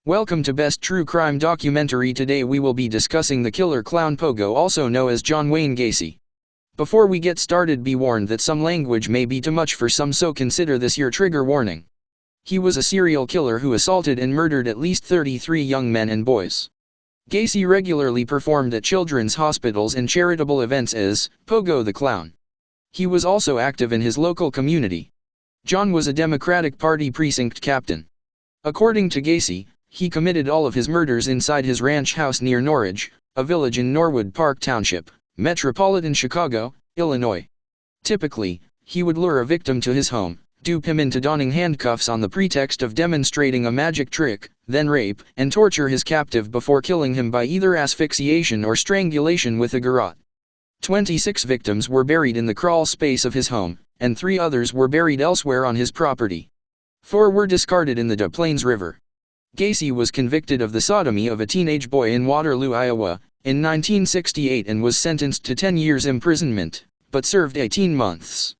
Welcome to Best True Crime Documentary. Today we will be discussing the killer clown Pogo, also known as John Wayne Gacy. Before we get started, be warned that some language may be too much for some, so consider this your trigger warning. He was a serial killer who assaulted and murdered at least 33 young men and boys. Gacy regularly performed at children's hospitals and charitable events as Pogo the Clown. He was also active in his local community. John was a Democratic Party precinct captain. According to Gacy, he committed all of his murders inside his ranch house near Norridge, a village in Norwood Park Township, metropolitan Chicago, Illinois. Typically, he would lure a victim to his home, dupe him into donning handcuffs on the pretext of demonstrating a magic trick, then rape and torture his captive before killing him by either asphyxiation or strangulation with a garrote. 26 victims were buried in the crawl space of his home, and 3 others were buried elsewhere on his property. 4 were discarded in the Des Plaines River. Gacy was convicted of the sodomy of a teenage boy in Waterloo, Iowa, in 1968 and was sentenced to 10 years imprisonment, but served 18 months.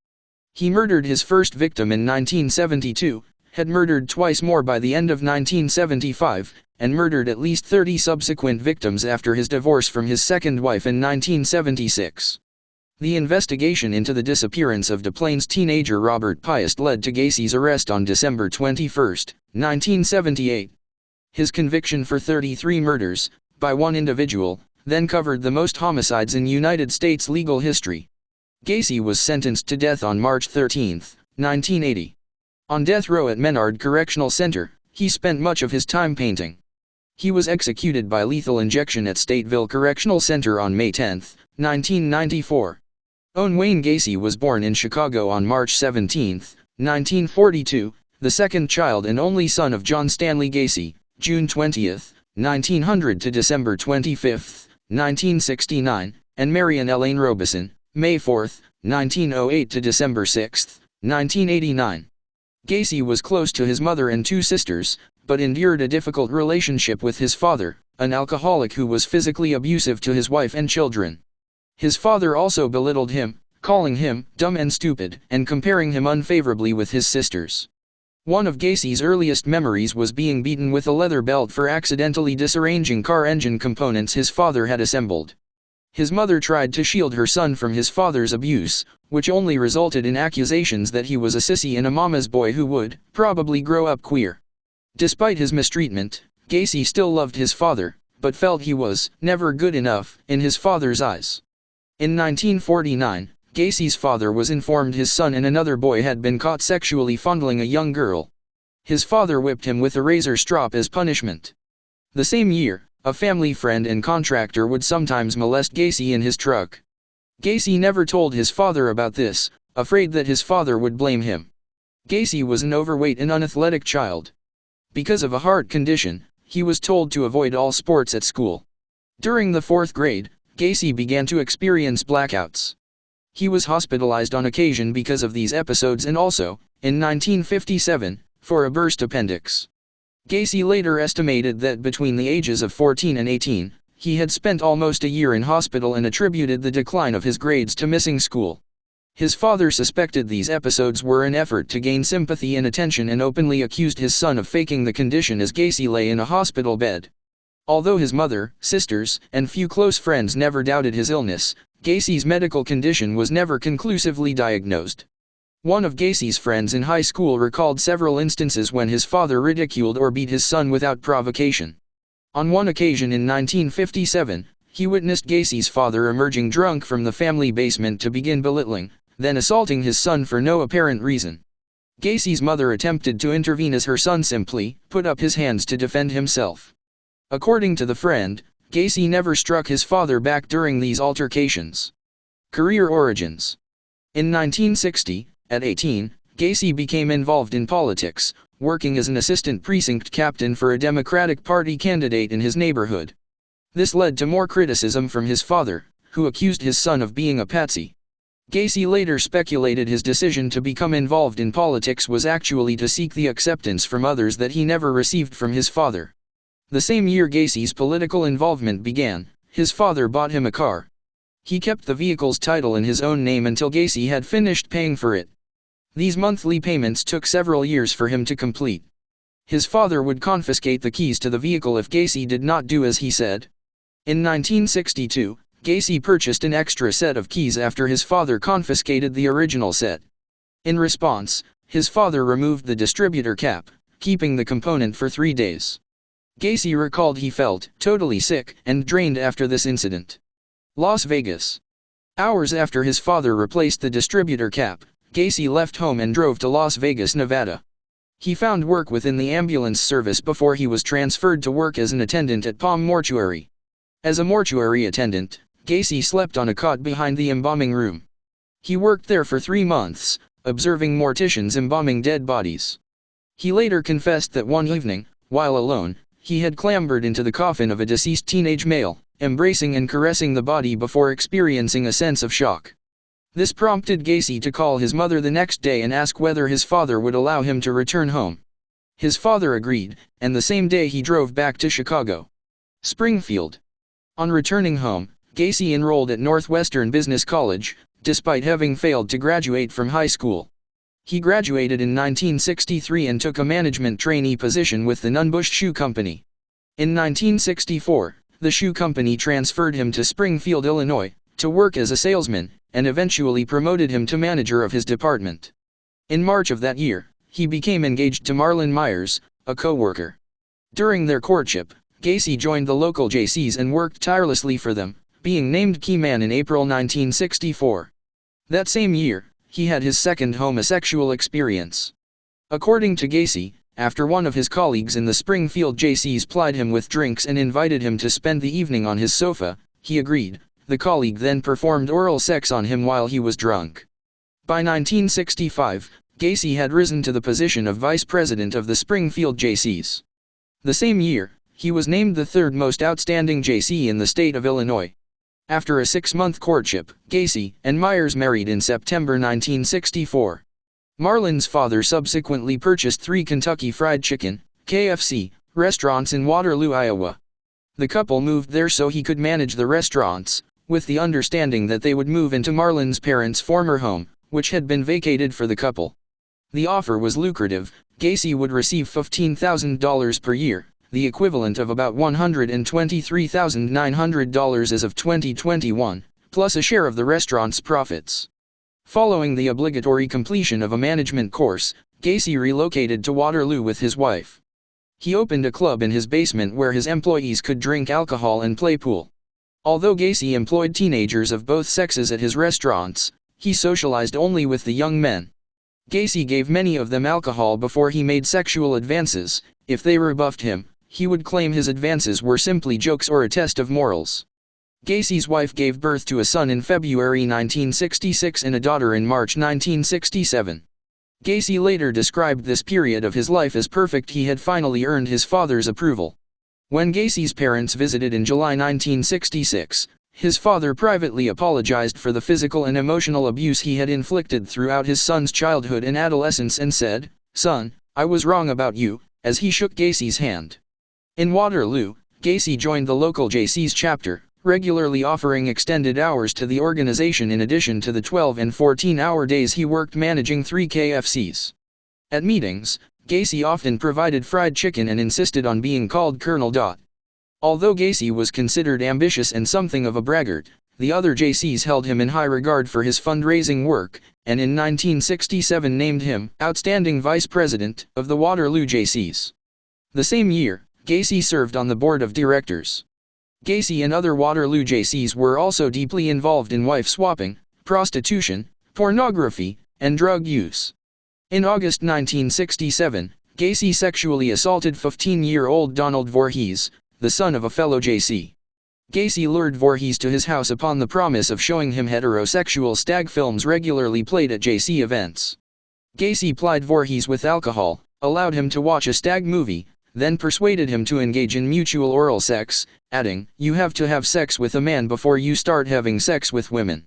He murdered his first victim in 1972, had murdered twice more by the end of 1975, and murdered at least 30 subsequent victims after his divorce from his second wife in 1976. The investigation into the disappearance of Des Plaines teenager Robert Piest led to Gacy's arrest on December 21, 1978. His conviction for 33 murders, by one individual, then covered the most homicides in United States legal history. Gacy was sentenced to death on March 13, 1980. On death row at Menard Correctional Center, he spent much of his time painting. He was executed by lethal injection at Stateville Correctional Center on May 10, 1994. Wayne Gacy was born in Chicago on March 17, 1942, the second child and only son of John Stanley Gacy, June 20, 1900 to December 25, 1969, and Marian Elaine Robeson, May 4, 1908 to December 6, 1989. Gacy was close to his mother and 2 sisters, but endured a difficult relationship with his father, an alcoholic who was physically abusive to his wife and children. His father also belittled him, calling him dumb and stupid, and comparing him unfavorably with his sisters. One of Gacy's earliest memories was being beaten with a leather belt for accidentally disarranging car engine components his father had assembled. His mother tried to shield her son from his father's abuse, which only resulted in accusations that he was a sissy and a mama's boy who would probably grow up queer. Despite his mistreatment, Gacy still loved his father, but felt he was never good enough in his father's eyes. In 1949, Gacy's father was informed his son and another boy had been caught sexually fondling a young girl. His father whipped him with a razor strop as punishment. The same year, a family friend and contractor would sometimes molest Gacy in his truck. Gacy never told his father about this, afraid that his father would blame him. Gacy was an overweight and unathletic child. Because of a heart condition, he was told to avoid all sports at school. During the 4th grade, Gacy began to experience blackouts. He was hospitalized on occasion because of these episodes and also, in 1957, for a burst appendix. Gacy later estimated that between the ages of 14 and 18, he had spent almost a year in hospital and attributed the decline of his grades to missing school. His father suspected these episodes were an effort to gain sympathy and attention and openly accused his son of faking the condition as Gacy lay in a hospital bed. Although his mother, sisters, and few close friends never doubted his illness, Gacy's medical condition was never conclusively diagnosed. One of Gacy's friends in high school recalled several instances when his father ridiculed or beat his son without provocation. On one occasion in 1957, he witnessed Gacy's father emerging drunk from the family basement to begin belittling, then assaulting his son for no apparent reason. Gacy's mother attempted to intervene as her son simply put up his hands to defend himself. According to the friend, Gacy never struck his father back during these altercations. Career origins. In 1960, at 18, Gacy became involved in politics, working as an assistant precinct captain for a Democratic Party candidate in his neighborhood. This led to more criticism from his father, who accused his son of being a patsy. Gacy later speculated his decision to become involved in politics was actually to seek the acceptance from others that he never received from his father. The same year Gacy's political involvement began, his father bought him a car. He kept the vehicle's title in his own name until Gacy had finished paying for it. These monthly payments took several years for him to complete. His father would confiscate the keys to the vehicle if Gacy did not do as he said. In 1962, Gacy purchased an extra set of keys after his father confiscated the original set. In response, his father removed the distributor cap, keeping the component for 3 days. Gacy recalled he felt totally sick and drained after this incident. Las Vegas. Hours after his father replaced the distributor cap, Gacy left home and drove to Las Vegas, Nevada. He found work within the ambulance service before he was transferred to work as an attendant at Palm Mortuary. As a mortuary attendant, Gacy slept on a cot behind the embalming room. He worked there for 3 months, observing morticians embalming dead bodies. He later confessed that one evening, while alone, he had clambered into the coffin of a deceased teenage male, embracing and caressing the body before experiencing a sense of shock. This prompted Gacy to call his mother the next day and ask whether his father would allow him to return home. His father agreed, and the same day he drove back to Chicago. Springfield. On returning home, Gacy enrolled at Northwestern Business College, despite having failed to graduate from high school. He graduated in 1963 and took a management trainee position with the Nunn-Bush Shoe Company. In 1964, the shoe company transferred him to Springfield, Illinois, to work as a salesman, and eventually promoted him to manager of his department. In March of that year, he became engaged to Marlon Myers, a co-worker. During their courtship, Gacy joined the local Jaycees and worked tirelessly for them, being named key man in April 1964. That same year, he had his second homosexual experience. According to Gacy, after one of his colleagues in the Springfield Jaycees plied him with drinks and invited him to spend the evening on his sofa, he agreed. The colleague then performed oral sex on him while he was drunk. By 1965, Gacy had risen to the position of vice president of the Springfield Jaycees. The same year, he was named the third most outstanding Jaycee in the state of Illinois. After a 6-month courtship, Gacy and Myers married in September 1964. Marlon's father subsequently purchased 3 Kentucky Fried Chicken, KFC, restaurants in Waterloo, Iowa. The couple moved there so he could manage the restaurants, with the understanding that they would move into Marlon's parents' former home, which had been vacated for the couple. The offer was lucrative. Gacy would receive $15,000 per year, the equivalent of about $123,900 as of 2021, plus a share of the restaurant's profits. Following the obligatory completion of a management course, Gacy relocated to Waterloo with his wife. He opened a club in his basement where his employees could drink alcohol and play pool. Although Gacy employed teenagers of both sexes at his restaurants, he socialized only with the young men. Gacy gave many of them alcohol before he made sexual advances. If they rebuffed him, he would claim his advances were simply jokes or a test of morals. Gacy's wife gave birth to a son in February 1966 and a daughter in March 1967. Gacy later described this period of his life as perfect. He had finally earned his father's approval. When Gacy's parents visited in July 1966, his father privately apologized for the physical and emotional abuse he had inflicted throughout his son's childhood and adolescence and said, "Son, I was wrong about you," as he shook Gacy's hand. In Waterloo, Gacy joined the local Jaycees chapter, regularly offering extended hours to the organization in addition to the 12 and 14-hour days he worked managing 3 KFCs. At meetings, Gacy often provided fried chicken and insisted on being called Colonel. Although Gacy was considered ambitious and something of a braggart, the other Jaycees held him in high regard for his fundraising work, and in 1967 named him Outstanding Vice President of the Waterloo Jaycees. The same year, Gacy served on the board of directors. Gacy and other Waterloo Jaycees were also deeply involved in wife swapping, prostitution, pornography, and drug use. In August 1967, Gacy sexually assaulted 15-year-old Donald Voorhees, the son of a fellow Jaycee. Gacy lured Voorhees to his house upon the promise of showing him heterosexual stag films regularly played at Jaycee events. Gacy plied Voorhees with alcohol, allowed him to watch a stag movie, then persuaded him to engage in mutual oral sex, adding, "You have to have sex with a man before you start having sex with women."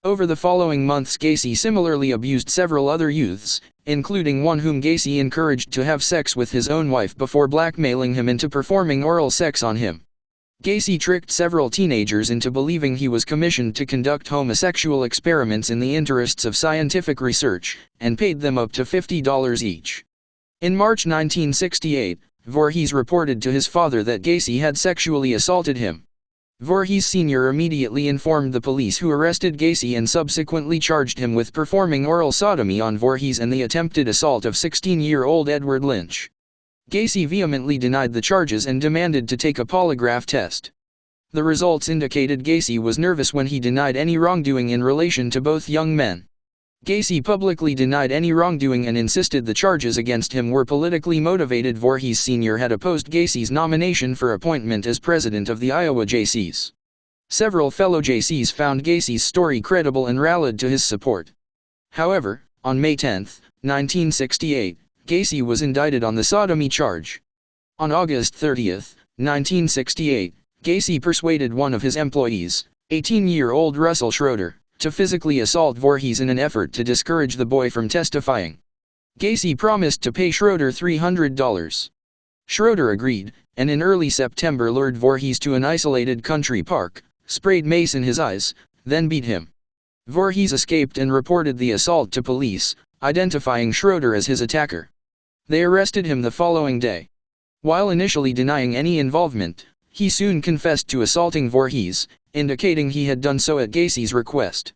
Over the following months, Gacy similarly abused several other youths, including one whom Gacy encouraged to have sex with his own wife before blackmailing him into performing oral sex on him. Gacy tricked several teenagers into believing he was commissioned to conduct homosexual experiments in the interests of scientific research, and paid them up to $50 each. In March 1968, Voorhees reported to his father that Gacy had sexually assaulted him. Voorhees Sr. immediately informed the police, who arrested Gacy and subsequently charged him with performing oral sodomy on Voorhees and the attempted assault of 16-year-old Edward Lynch. Gacy vehemently denied the charges and demanded to take a polygraph test. The results indicated Gacy was nervous when he denied any wrongdoing in relation to both young men. Gacy publicly denied any wrongdoing and insisted the charges against him were politically motivated. Voorhees Sr. had opposed Gacy's nomination for appointment as president of the Iowa Jaycees. Several fellow Jaycees found Gacy's story credible and rallied to his support. However, on May 10, 1968, Gacy was indicted on the sodomy charge. On August 30, 1968, Gacy persuaded one of his employees, 18-year-old Russell Schroeder, to physically assault Voorhees in an effort to discourage the boy from testifying. Gacy promised to pay Schroeder $300. Schroeder agreed, and in early September lured Voorhees to an isolated country park, sprayed mace in his eyes, then beat him. Voorhees escaped and reported the assault to police, identifying Schroeder as his attacker. They arrested him the following day. While initially denying any involvement, he soon confessed to assaulting Voorhees, indicating he had done so at Gacy's request.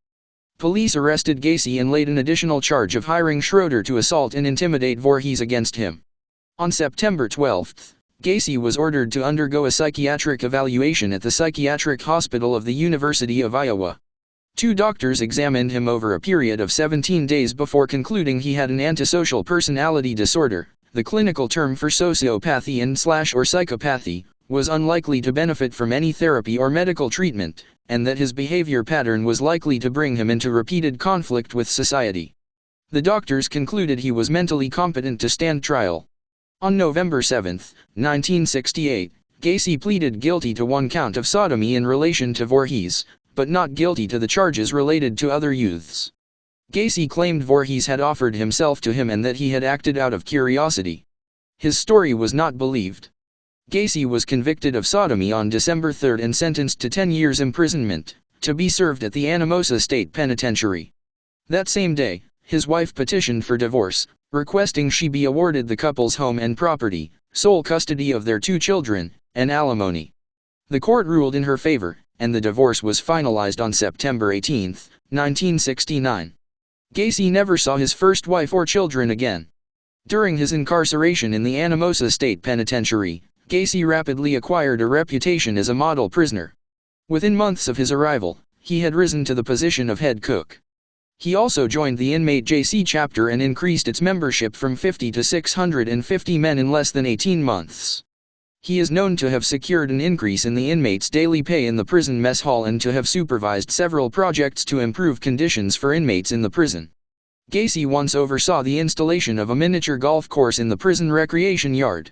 Police arrested Gacy and laid an additional charge of hiring Schroeder to assault and intimidate Voorhees against him. On September 12, Gacy was ordered to undergo a psychiatric evaluation at the Psychiatric Hospital of the University of Iowa. 2 doctors examined him over a period of 17 days before concluding he had an antisocial personality disorder. The clinical term for sociopathy and/or psychopathy was unlikely to benefit from any therapy or medical treatment, and that his behavior pattern was likely to bring him into repeated conflict with society. The doctors concluded he was mentally competent to stand trial. On November 7, 1968, Gacy pleaded guilty to 1 count of sodomy in relation to Voorhees, but not guilty to the charges related to other youths. Gacy claimed Voorhees had offered himself to him and that he had acted out of curiosity. His story was not believed. Gacy was convicted of sodomy on December 3 and sentenced to 10 years imprisonment, to be served at the Anamosa State Penitentiary. That same day, his wife petitioned for divorce, requesting she be awarded the couple's home and property, sole custody of their 2 children, and alimony. The court ruled in her favor, and the divorce was finalized on September 18, 1969. Gacy never saw his first wife or children again. During his incarceration in the Anamosa State Penitentiary, Gacy rapidly acquired a reputation as a model prisoner. Within months of his arrival, he had risen to the position of head cook. He also joined the inmate Jaycee chapter and increased its membership from 50 to 650 men in less than 18 months. He is known to have secured an increase in the inmates' daily pay in the prison mess hall and to have supervised several projects to improve conditions for inmates in the prison. Gacy once oversaw the installation of a miniature golf course in the prison recreation yard.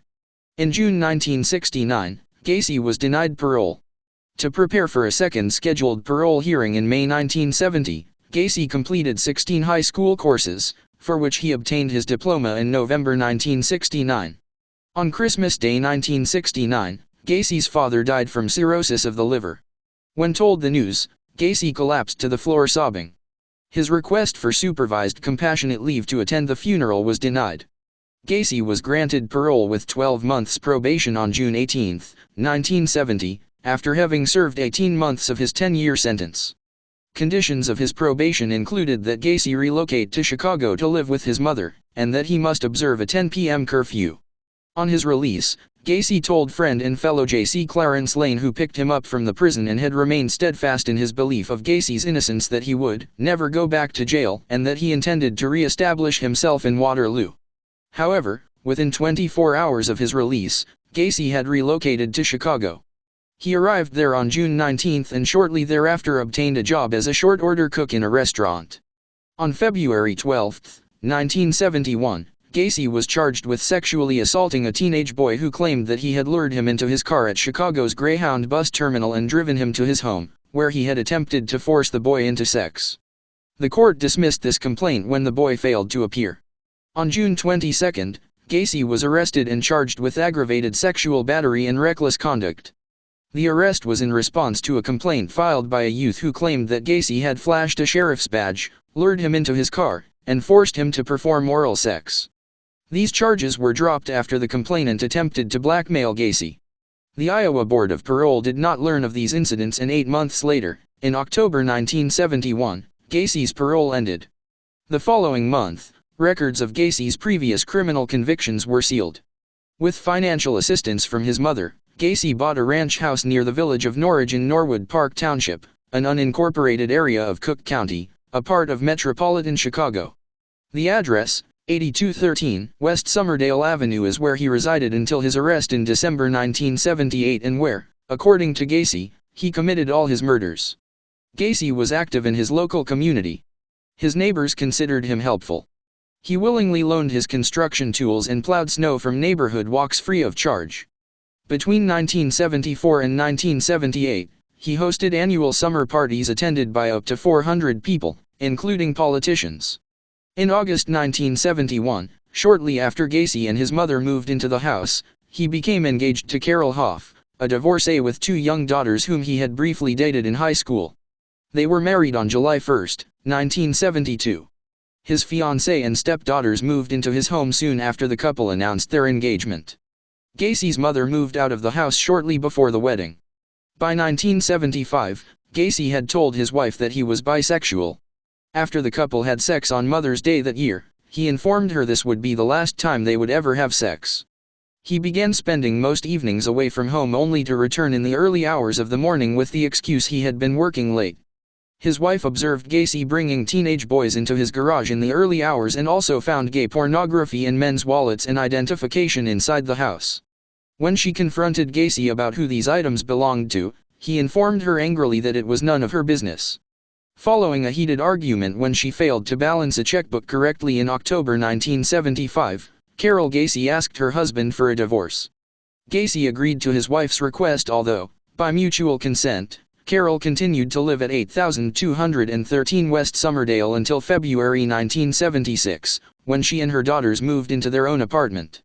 In June 1969, Gacy was denied parole. To prepare for a second scheduled parole hearing in May 1970, Gacy completed 16 high school courses, for which he obtained his diploma in November 1969. On Christmas Day 1969, Gacy's father died from cirrhosis of the liver. When told the news, Gacy collapsed to the floor sobbing. His request for supervised compassionate leave to attend the funeral was denied. Gacy was granted parole with 12 months probation on June 18, 1970, after having served 18 months of his 10-year sentence. Conditions of his probation included that Gacy relocate to Chicago to live with his mother, and that he must observe a 10 p.m. curfew. On his release, Gacy told friend and fellow Jaycee Clarence Lane, who picked him up from the prison and had remained steadfast in his belief of Gacy's innocence, that he would never go back to jail and that he intended to re-establish himself in Waterloo. However, within 24 hours of his release, Gacy had relocated to Chicago. He arrived there on June 19 and shortly thereafter obtained a job as a short-order cook in a restaurant. On February 12, 1971, Gacy was charged with sexually assaulting a teenage boy who claimed that he had lured him into his car at Chicago's Greyhound bus terminal and driven him to his home, where he had attempted to force the boy into sex. The court dismissed this complaint when the boy failed to appear. On June 22, Gacy was arrested and charged with aggravated sexual battery and reckless conduct. The arrest was in response to a complaint filed by a youth who claimed that Gacy had flashed a sheriff's badge, lured him into his car, and forced him to perform oral sex. These charges were dropped after the complainant attempted to blackmail Gacy. The Iowa Board of Parole did not learn of these incidents, and 8 months later, in October 1971, Gacy's parole ended. The following month, records of Gacy's previous criminal convictions were sealed. With financial assistance from his mother, Gacy bought a ranch house near the village of Norridge in Norwood Park Township, an unincorporated area of Cook County, a part of metropolitan Chicago. The address, 8213 West Summerdale Avenue, is where he resided until his arrest in December 1978, and where, according to Gacy, he committed all his murders. Gacy was active in his local community. His neighbors considered him helpful. He willingly loaned his construction tools and plowed snow from neighborhood walks free of charge. Between 1974 and 1978, he hosted annual summer parties attended by up to 400 people, including politicians. In August 1971, shortly after Gacy and his mother moved into the house, he became engaged to Carol Hoff, a divorcee with 2 young daughters whom he had briefly dated in high school. They were married on July 1, 1972. His fiancée and stepdaughters moved into his home soon after the couple announced their engagement. Gacy's mother moved out of the house shortly before the wedding. By 1975, Gacy had told his wife that he was bisexual. After the couple had sex on Mother's Day that year, he informed her this would be the last time they would ever have sex. He began spending most evenings away from home, only to return in the early hours of the morning with the excuse he had been working late. His wife observed Gacy bringing teenage boys into his garage in the early hours and also found gay pornography and men's wallets and identification inside the house. When she confronted Gacy about who these items belonged to, he informed her angrily that it was none of her business. Following a heated argument when she failed to balance a checkbook correctly in October 1975, Carol Gacy asked her husband for a divorce. Gacy agreed to his wife's request, although, by mutual consent, Carol continued to live at 8213 West Summerdale until February 1976, when she and her daughters moved into their own apartment.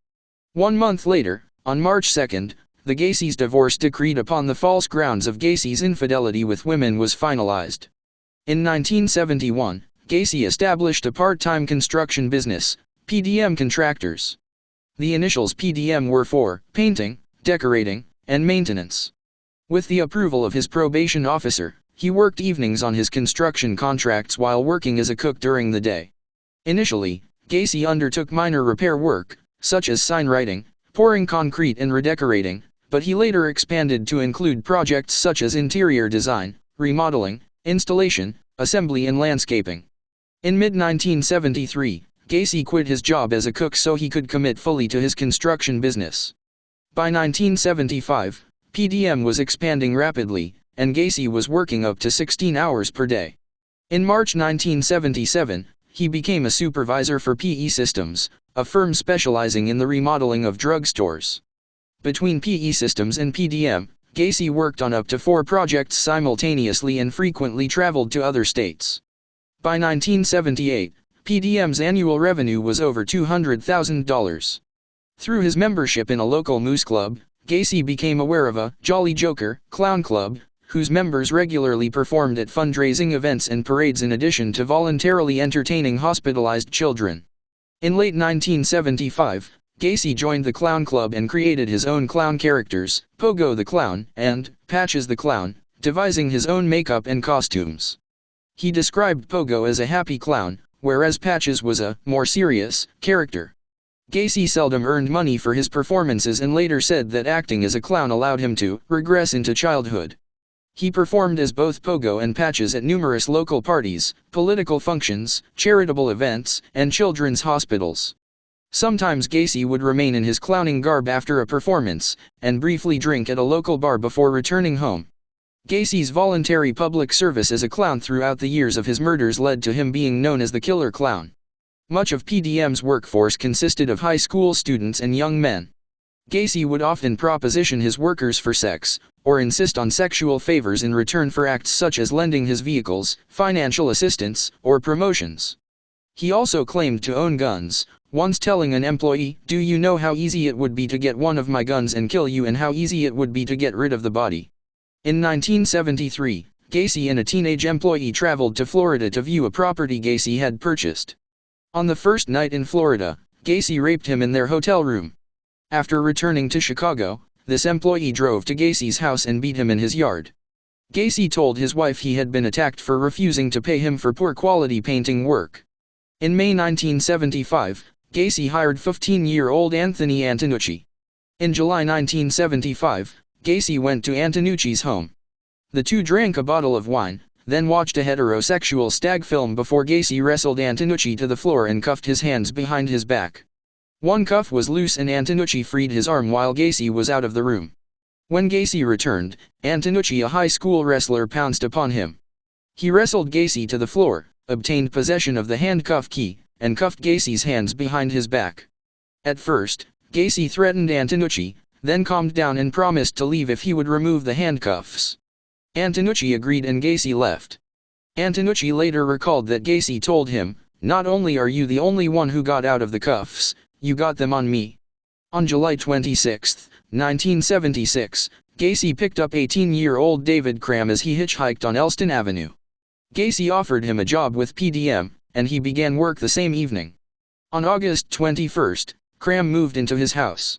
1 month later, on March 2, the Gacy's divorce decreed upon the false grounds of Gacy's infidelity with women was finalized. In 1971, Gacy established a part-time construction business, PDM Contractors. The initials PDM were for painting, decorating, and maintenance. With the approval of his probation officer, he worked evenings on his construction contracts while working as a cook during the day. Initially, Gacy undertook minor repair work, such as sign writing, pouring concrete and redecorating, but he later expanded to include projects such as interior design, remodeling, installation, assembly and landscaping. In mid-1973, Gacy quit his job as a cook so he could commit fully to his construction business. By 1975, PDM was expanding rapidly, and Gacy was working up to 16 hours per day. In March 1977, he became a supervisor for PE Systems, a firm specializing in the remodeling of drugstores. Between PE Systems and PDM, Gacy worked on up to 4 projects simultaneously and frequently traveled to other states. By 1978, PDM's annual revenue was over $200,000. Through his membership in a local moose club, Gacy became aware of a Jolly Joker clown club, whose members regularly performed at fundraising events and parades in addition to voluntarily entertaining hospitalized children. In late 1975, Gacy joined the Clown Club and created his own clown characters, Pogo the Clown and Patches the Clown, devising his own makeup and costumes. He described Pogo as a happy clown, whereas Patches was a more serious character. Gacy seldom earned money for his performances and later said that acting as a clown allowed him to regress into childhood. He performed as both Pogo and Patches at numerous local parties, political functions, charitable events, and children's hospitals. Sometimes Gacy would remain in his clowning garb after a performance, and briefly drink at a local bar before returning home. Gacy's voluntary public service as a clown throughout the years of his murders led to him being known as the Killer Clown. Much of PDM's workforce consisted of high school students and young men. Gacy would often proposition his workers for sex, or insist on sexual favors in return for acts such as lending his vehicles, financial assistance, or promotions. He also claimed to own guns, once telling an employee, "Do you know how easy it would be to get one of my guns and kill you, and how easy it would be to get rid of the body?" In 1973, Gacy and a teenage employee traveled to Florida to view a property Gacy had purchased. On the first night in Florida, Gacy raped him in their hotel room. After returning to Chicago, this employee drove to Gacy's house and beat him in his yard. Gacy told his wife he had been attacked for refusing to pay him for poor quality painting work. In May 1975, Gacy hired 15-year-old Anthony Antonucci. In July 1975, Gacy went to Antonucci's home. The two drank a bottle of wine, then watched a heterosexual stag film before Gacy wrestled Antonucci to the floor and cuffed his hands behind his back. One cuff was loose and Antonucci freed his arm while Gacy was out of the room. When Gacy returned, Antonucci, a high school wrestler, pounced upon him. He wrestled Gacy to the floor, obtained possession of the handcuff key, and cuffed Gacy's hands behind his back. At first, Gacy threatened Antonucci, then calmed down and promised to leave if he would remove the handcuffs. Antonucci agreed and Gacy left. Antonucci later recalled that Gacy told him, "Not only are you the only one who got out of the cuffs, you got them on me." On July 26, 1976, Gacy picked up 18-year-old David Cram as he hitchhiked on Elston Avenue. Gacy offered him a job with PDM, and he began work the same evening. On August 21, Cram moved into his house.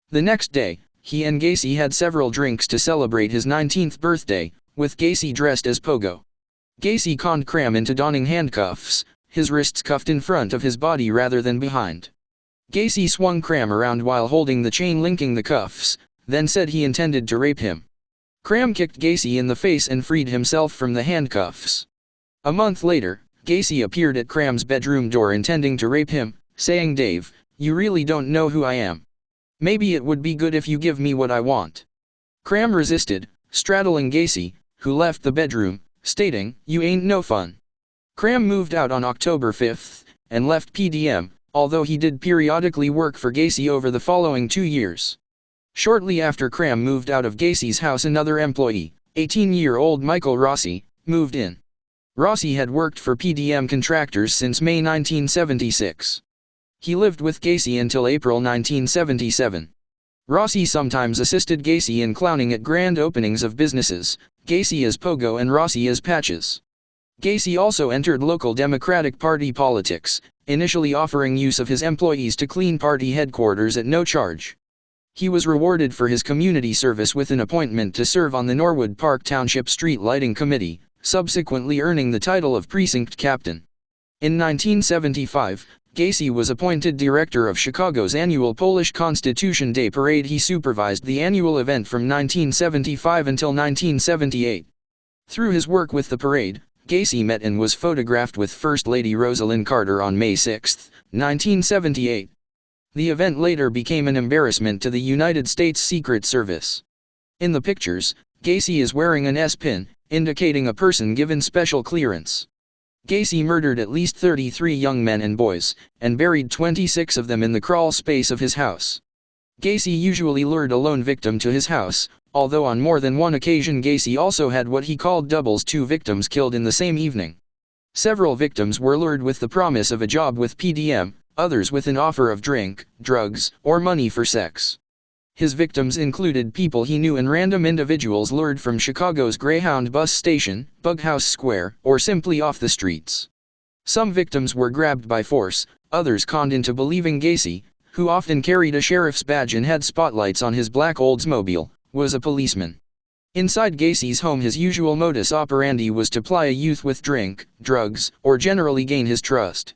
The next day, he and Gacy had several drinks to celebrate his 19th birthday, with Gacy dressed as Pogo. Gacy conned Cram into donning handcuffs, his wrists cuffed in front of his body rather than behind. Gacy swung Cram around while holding the chain linking the cuffs, then said he intended to rape him. Cram kicked Gacy in the face and freed himself from the handcuffs. A month later, Gacy appeared at Cram's bedroom door intending to rape him, saying, "Dave, you really don't know who I am. Maybe it would be good if you give me what I want." Cram resisted, straddling Gacy, who left the bedroom, stating, "You ain't no fun." Cram moved out on October 5, and left PDM, although he did periodically work for Gacy over the following 2 years. Shortly after Cram moved out of Gacy's house, another employee, 18-year-old Michael Rossi, moved in. Rossi had worked for PDM contractors since May 1976. He lived with Gacy until April 1977. Rossi sometimes assisted Gacy in clowning at grand openings of businesses, Gacy as Pogo and Rossi as Patches. Gacy also entered local Democratic Party politics, initially offering use of his employees to clean party headquarters at no charge. He was rewarded for his community service with an appointment to serve on the Norwood Park Township Street Lighting Committee, subsequently earning the title of precinct captain. In 1975, Gacy was appointed director of Chicago's annual Polish Constitution Day Parade. He supervised the annual event from 1975 until 1978. Through his work with the parade, Gacy met and was photographed with First Lady Rosalind Carter on May 6, 1978. The event later became an embarrassment to the United States Secret Service. In the pictures, Gacy is wearing an S-pin, indicating a person given special clearance. Gacy murdered at least 33 young men and boys, and buried 26 of them in the crawl space of his house. Gacy usually lured a lone victim to his house, although on more than one occasion Gacy also had what he called doubles, 2 victims killed in the same evening. Several victims were lured with the promise of a job with PDM, others with an offer of drink, drugs, or money for sex. His victims included people he knew and random individuals lured from Chicago's Greyhound bus station, Bughouse Square, or simply off the streets. Some victims were grabbed by force, others conned into believing Gacy, who often carried a sheriff's badge and had spotlights on his black Oldsmobile, was a policeman. Inside Gacy's home, his usual modus operandi was to ply a youth with drink, drugs, or generally gain his trust.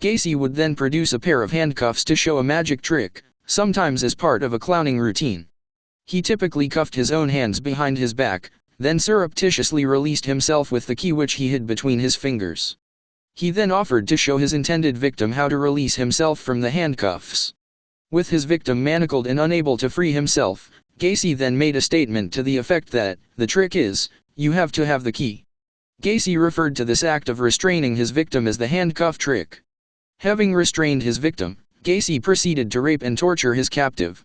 Gacy would then produce a pair of handcuffs to show a magic trick, sometimes as part of a clowning routine. He typically cuffed his own hands behind his back, then surreptitiously released himself with the key which he hid between his fingers. He then offered to show his intended victim how to release himself from the handcuffs. With his victim manacled and unable to free himself, Gacy then made a statement to the effect that, "The trick is, you have to have the key." Gacy referred to this act of restraining his victim as the handcuff trick. Having restrained his victim, Gacy proceeded to rape and torture his captive.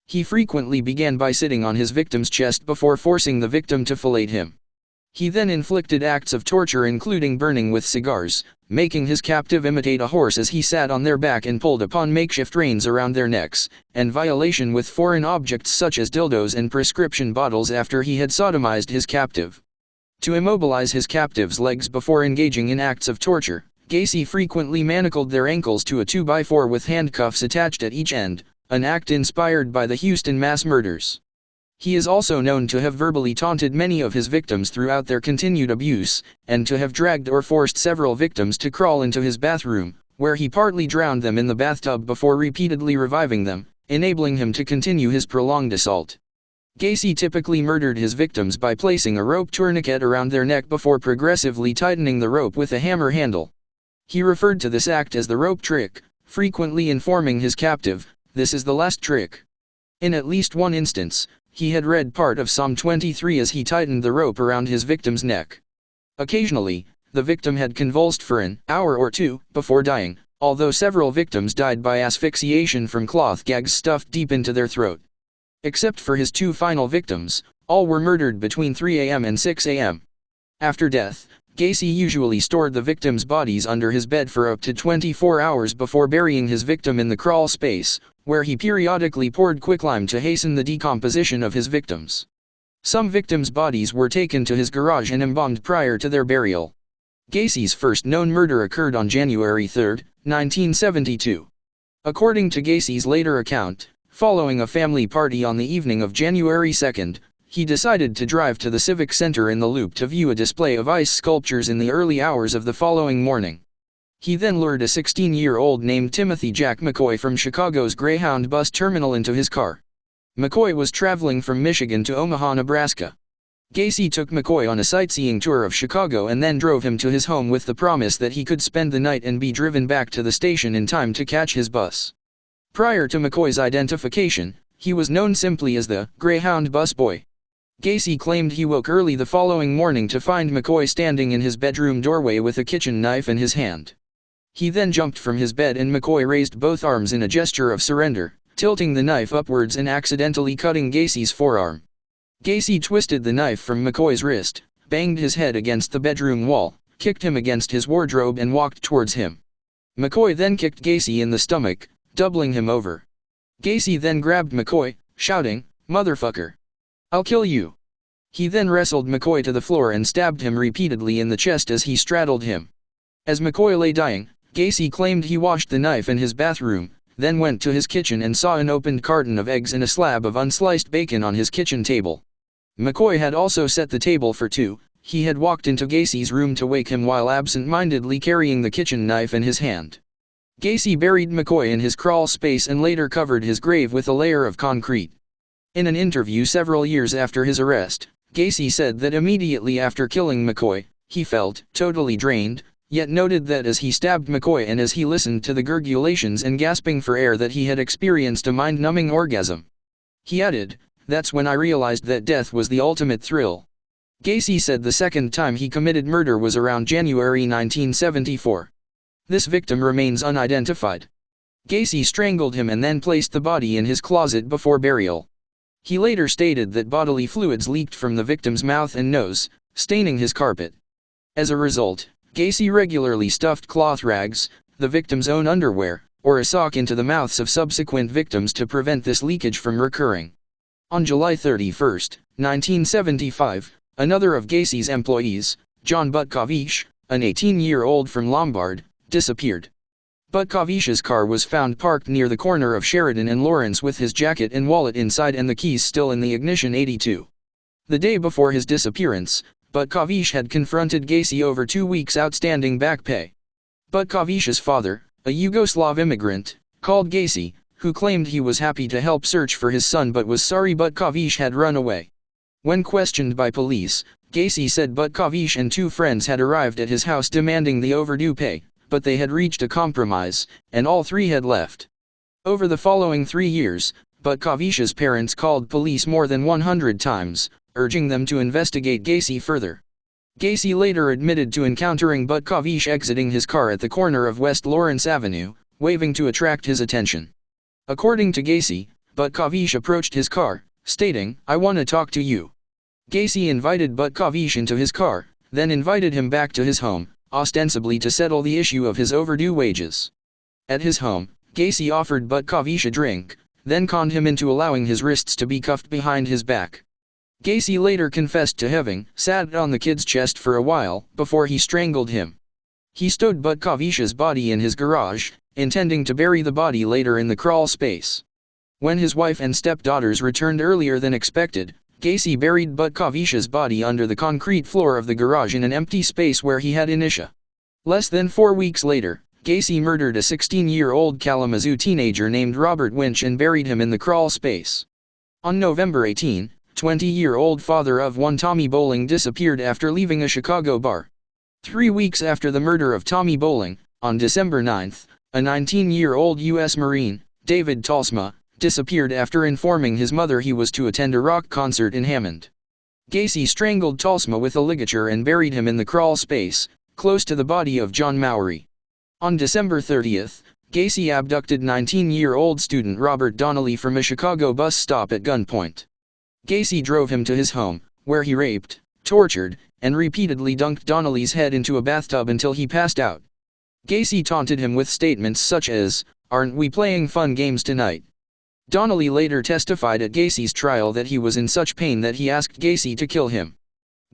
He frequently began by sitting on his victim's chest before forcing the victim to fillet him. He then inflicted acts of torture including burning with cigars, making his captive imitate a horse as he sat on their back and pulled upon makeshift reins around their necks, and violation with foreign objects such as dildos and prescription bottles after he had sodomized his captive. To immobilize his captive's legs before engaging in acts of torture, Gacy frequently manacled their ankles to a 2x4 with handcuffs attached at each end, an act inspired by the Houston mass murders. He is also known to have verbally taunted many of his victims throughout their continued abuse, and to have dragged or forced several victims to crawl into his bathroom, where he partly drowned them in the bathtub before repeatedly reviving them, enabling him to continue his prolonged assault. Gacy typically murdered his victims by placing a rope tourniquet around their neck before progressively tightening the rope with a hammer handle. He referred to this act as the rope trick, frequently informing his captive, "This is the last trick." In at least one instance, he had read part of Psalm 23 as he tightened the rope around his victim's neck. Occasionally, the victim had convulsed for an hour or two before dying, although several victims died by asphyxiation from cloth gags stuffed deep into their throat. Except for his two final victims, all were murdered between 3 a.m. and 6 a.m. After death, Gacy usually stored the victims' bodies under his bed for up to 24 hours before burying his victim in the crawl space, where he periodically poured quicklime to hasten the decomposition of his victims. Some victims' bodies were taken to his garage and embalmed prior to their burial. Gacy's first known murder occurred on January 3, 1972. According to Gacy's later account, following a family party on the evening of January 2, he decided to drive to the Civic Center in the Loop to view a display of ice sculptures in the early hours of the following morning. He then lured a 16-year-old named Timothy Jack McCoy from Chicago's Greyhound bus terminal into his car. McCoy was traveling from Michigan to Omaha, Nebraska. Gacy took McCoy on a sightseeing tour of Chicago and then drove him to his home with the promise that he could spend the night and be driven back to the station in time to catch his bus. Prior to McCoy's identification, he was known simply as the Greyhound bus boy. Gacy claimed he woke early the following morning to find McCoy standing in his bedroom doorway with a kitchen knife in his hand. He then jumped from his bed and McCoy raised both arms in a gesture of surrender, tilting the knife upwards and accidentally cutting Gacy's forearm. Gacy twisted the knife from McCoy's wrist, banged his head against the bedroom wall, kicked him against his wardrobe and walked towards him. McCoy then kicked Gacy in the stomach, doubling him over. Gacy then grabbed McCoy, shouting, "Motherfucker! I'll kill you!" He then wrestled McCoy to the floor and stabbed him repeatedly in the chest as he straddled him. As McCoy lay dying, Gacy claimed he washed the knife in his bathroom, then went to his kitchen and saw an opened carton of eggs and a slab of unsliced bacon on his kitchen table. McCoy had also set the table for two. He had walked into Gacy's room to wake him while absent-mindedly carrying the kitchen knife in his hand. Gacy buried McCoy in his crawl space and later covered his grave with a layer of concrete. In an interview several years after his arrest, Gacy said that immediately after killing McCoy, he felt totally drained, yet noted that as he stabbed McCoy and as he listened to the gurgulations and gasping for air that he had experienced a mind-numbing orgasm. He added, "That's when I realized that death was the ultimate thrill." Gacy said the second time he committed murder was around January 1974. This victim remains unidentified. Gacy strangled him and then placed the body in his closet before burial. He later stated that bodily fluids leaked from the victim's mouth and nose, staining his carpet. As a result, Gacy regularly stuffed cloth rags, the victim's own underwear, or a sock into the mouths of subsequent victims to prevent this leakage from recurring. On July 31, 1975, another of Gacy's employees, John Butkovish, an 18-year-old from Lombard, disappeared. Butkavish's car was found parked near the corner of Sheridan and Lawrence with his jacket and wallet inside and the keys still in the ignition 82. The day before his disappearance, Butkovish had confronted Gacy over 2 weeks' outstanding back pay. Butkavish's father, a Yugoslav immigrant, called Gacy, who claimed he was happy to help search for his son but was sorry Butkovish had run away. When questioned by police, Gacy said Butkovish and two friends had arrived at his house demanding the overdue pay, but they had reached a compromise, and all three had left. Over the following 3 years, Butkovish's parents called police more than 100 times, urging them to investigate Gacy further. Gacy later admitted to encountering Butkovish exiting his car at the corner of West Lawrence Avenue, waving to attract his attention. According to Gacy, Butkovish approached his car, stating, "I want to talk to you." Gacy invited Butkovish into his car, then invited him back to his home, ostensibly to settle the issue of his overdue wages. At his home, Gacy offered Butkovish a drink, then conned him into allowing his wrists to be cuffed behind his back. Gacy later confessed to having sat on the kid's chest for a while before he strangled him. He stowed Butkovich's body in his garage, intending to bury the body later in the crawl space. When his wife and stepdaughters returned earlier than expected, Gacy buried Butkovich's body under the concrete floor of the garage in an empty space where he had initia. Less than 4 weeks later, Gacy murdered a 16-year-old Kalamazoo teenager named Robert Winch and buried him in the crawl space. On November 18, 20-year-old father of one Tommy Bowling disappeared after leaving a Chicago bar. 3 weeks after the murder of Tommy Bowling, on December 9, a 19-year-old U.S. Marine, David Talsma, disappeared after informing his mother he was to attend a rock concert in Hammond. Gacy strangled Talsma with a ligature and buried him in the crawl space, close to the body of John Mowry. On December 30, Gacy abducted 19-year-old student Robert Donnelly from a Chicago bus stop at gunpoint. Gacy drove him to his home, where he raped, tortured, and repeatedly dunked Donnelly's head into a bathtub until he passed out. Gacy taunted him with statements such as, "Aren't we playing fun games tonight?" Donnelly later testified at Gacy's trial that he was in such pain that he asked Gacy to kill him.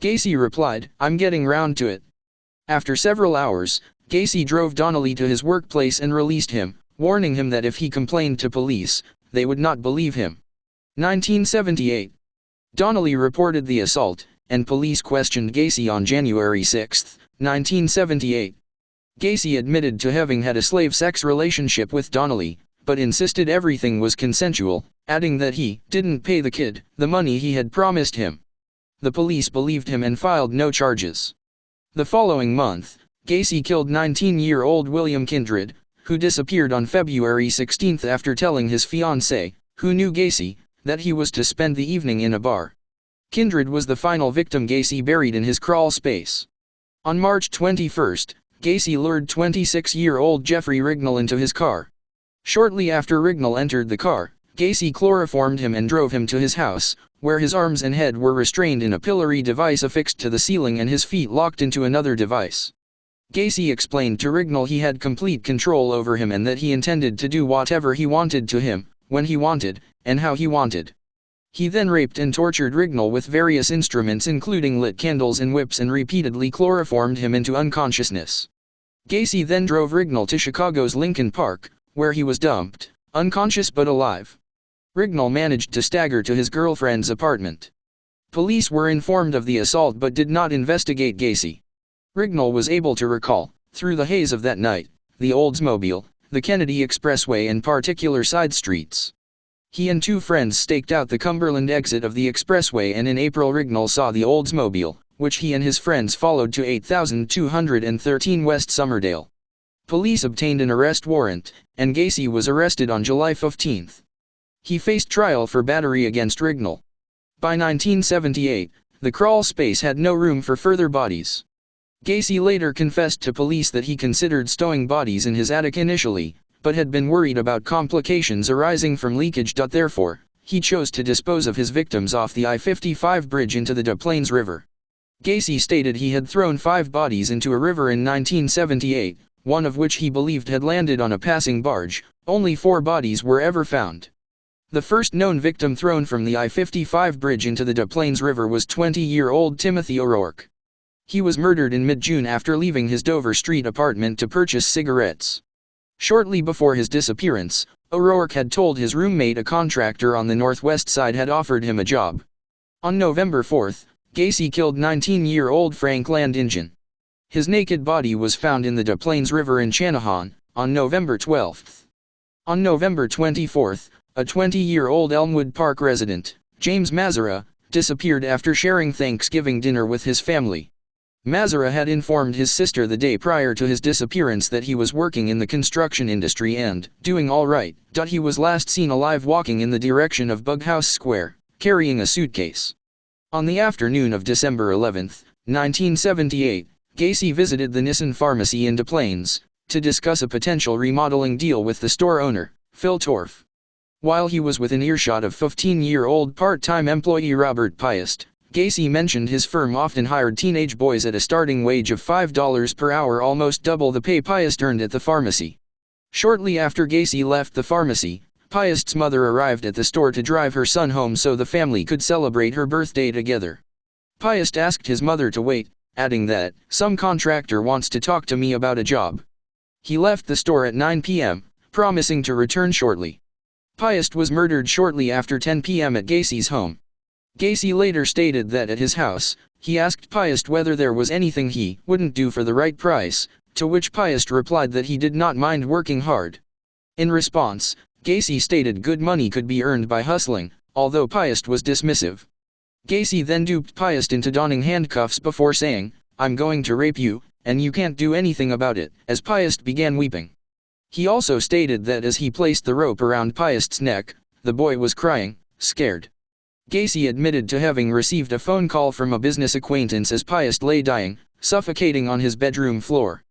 Gacy replied, "I'm getting round to it." After several hours, Gacy drove Donnelly to his workplace and released him, warning him that if he complained to police, they would not believe him. 1978. Donnelly reported the assault, and police questioned Gacy on January 6, 1978. Gacy admitted to having had a slave sex relationship with Donnelly, but insisted everything was consensual, adding that he didn't pay the kid the money he had promised him. The police believed him and filed no charges. The following month, Gacy killed 19-year-old William Kindred, who disappeared on February 16 after telling his fiancée, who knew Gacy, that he was to spend the evening in a bar. Kindred was the final victim Gacy buried in his crawl space. On March 21, Gacy lured 26-year-old Jeffrey Rignall into his car. Shortly after Rignall entered the car, Gacy chloroformed him and drove him to his house, where his arms and head were restrained in a pillory device affixed to the ceiling and his feet locked into another device. Gacy explained to Rignall he had complete control over him and that he intended to do whatever he wanted to him, when he wanted, and how he wanted. He then raped and tortured Rignall with various instruments including lit candles and whips and repeatedly chloroformed him into unconsciousness. Gacy then drove Rignall to Chicago's Lincoln Park, where he was dumped, unconscious but alive. Rignall managed to stagger to his girlfriend's apartment. Police were informed of the assault but did not investigate Gacy. Rignall was able to recall, through the haze of that night, the Oldsmobile, the Kennedy Expressway and particular side streets. He and 2 friends staked out the Cumberland exit of the expressway, and in April Rignall saw the Oldsmobile, which he and his friends followed to 8213 West Summerdale. Police obtained an arrest warrant, and Gacy was arrested on July 15. He faced trial for battery against Rignall. By 1978, the crawl space had no room for further bodies. Gacy later confessed to police that he considered stowing bodies in his attic initially, but had been worried about complications arising from leakage. Therefore, he chose to dispose of his victims off the I-55 bridge into the Des Plaines River. Gacy stated he had thrown 5 bodies into a river in 1978, one of which he believed had landed on a passing barge. Only 4 bodies were ever found. The first known victim thrown from the I-55 bridge into the Des Plaines River was 20-year-old Timothy O'Rourke. He was murdered in mid-June after leaving his Dover Street apartment to purchase cigarettes. Shortly before his disappearance, O'Rourke had told his roommate a contractor on the northwest side had offered him a job. On November 4, Gacy killed 19-year-old Frank Landingen. His naked body was found in the Des Plaines River in Channahon, on November 12. On November 24, a 20-year-old Elmwood Park resident, James Mazzara, disappeared after sharing Thanksgiving dinner with his family. Mazzara had informed his sister the day prior to his disappearance that he was working in the construction industry and doing all right. He was last seen alive walking in the direction of Bughouse Square, carrying a suitcase. On the afternoon of December 11, 1978, Gacy visited the Nissan Pharmacy in Des Plaines to discuss a potential remodeling deal with the store owner, Phil Torf. While he was within earshot of 15-year-old part-time employee Robert Piest, Gacy mentioned his firm often hired teenage boys at a starting wage of $5 per hour, almost double the pay Piest earned at the pharmacy. Shortly after Gacy left the pharmacy, Piest's mother arrived at the store to drive her son home so the family could celebrate her birthday together. Piest asked his mother to wait, adding that, "Some contractor wants to talk to me about a job." He left the store at 9 p.m., promising to return shortly. Piest was murdered shortly after 10 p.m. at Gacy's home. Gacy later stated that at his house, he asked Piest whether there was anything he wouldn't do for the right price, to which Piest replied that he did not mind working hard. In response, Gacy stated good money could be earned by hustling, although Piest was dismissive. Gacy then duped Piest into donning handcuffs before saying, "I'm going to rape you, and you can't do anything about it," as Piest began weeping. He also stated that as he placed the rope around Piest's neck, the boy was crying, scared. Gacy admitted to having received a phone call from a business acquaintance as Piest lay dying, suffocating on his bedroom floor.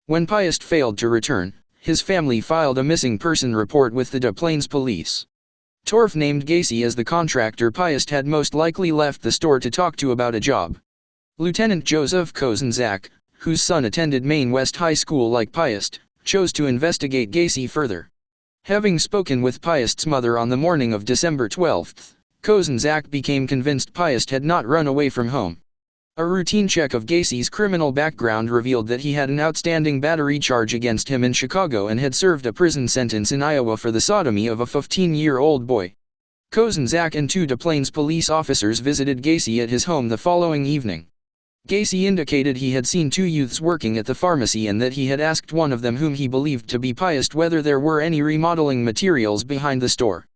When Piest failed to return, his family filed a missing person report with the Des Plaines police. Torf named Gacy as the contractor Piest had most likely left the store to talk to about a job. Lieutenant Joseph Kozenzak, whose son attended Maine West High School like Piest, chose to investigate Gacy further. Having spoken with Piest's mother on the morning of December 12, Kozenzak became convinced Piest had not run away from home. A routine check of Gacy's criminal background revealed that he had an outstanding battery charge against him in Chicago and had served a prison sentence in Iowa for the sodomy of a 15-year-old boy. Kozenzak and two Des Plaines police officers visited Gacy at his home the following evening. Gacy indicated he had seen two youths working at the pharmacy and that he had asked one of them, whom he believed to be Piest, whether there were any remodeling materials behind the store.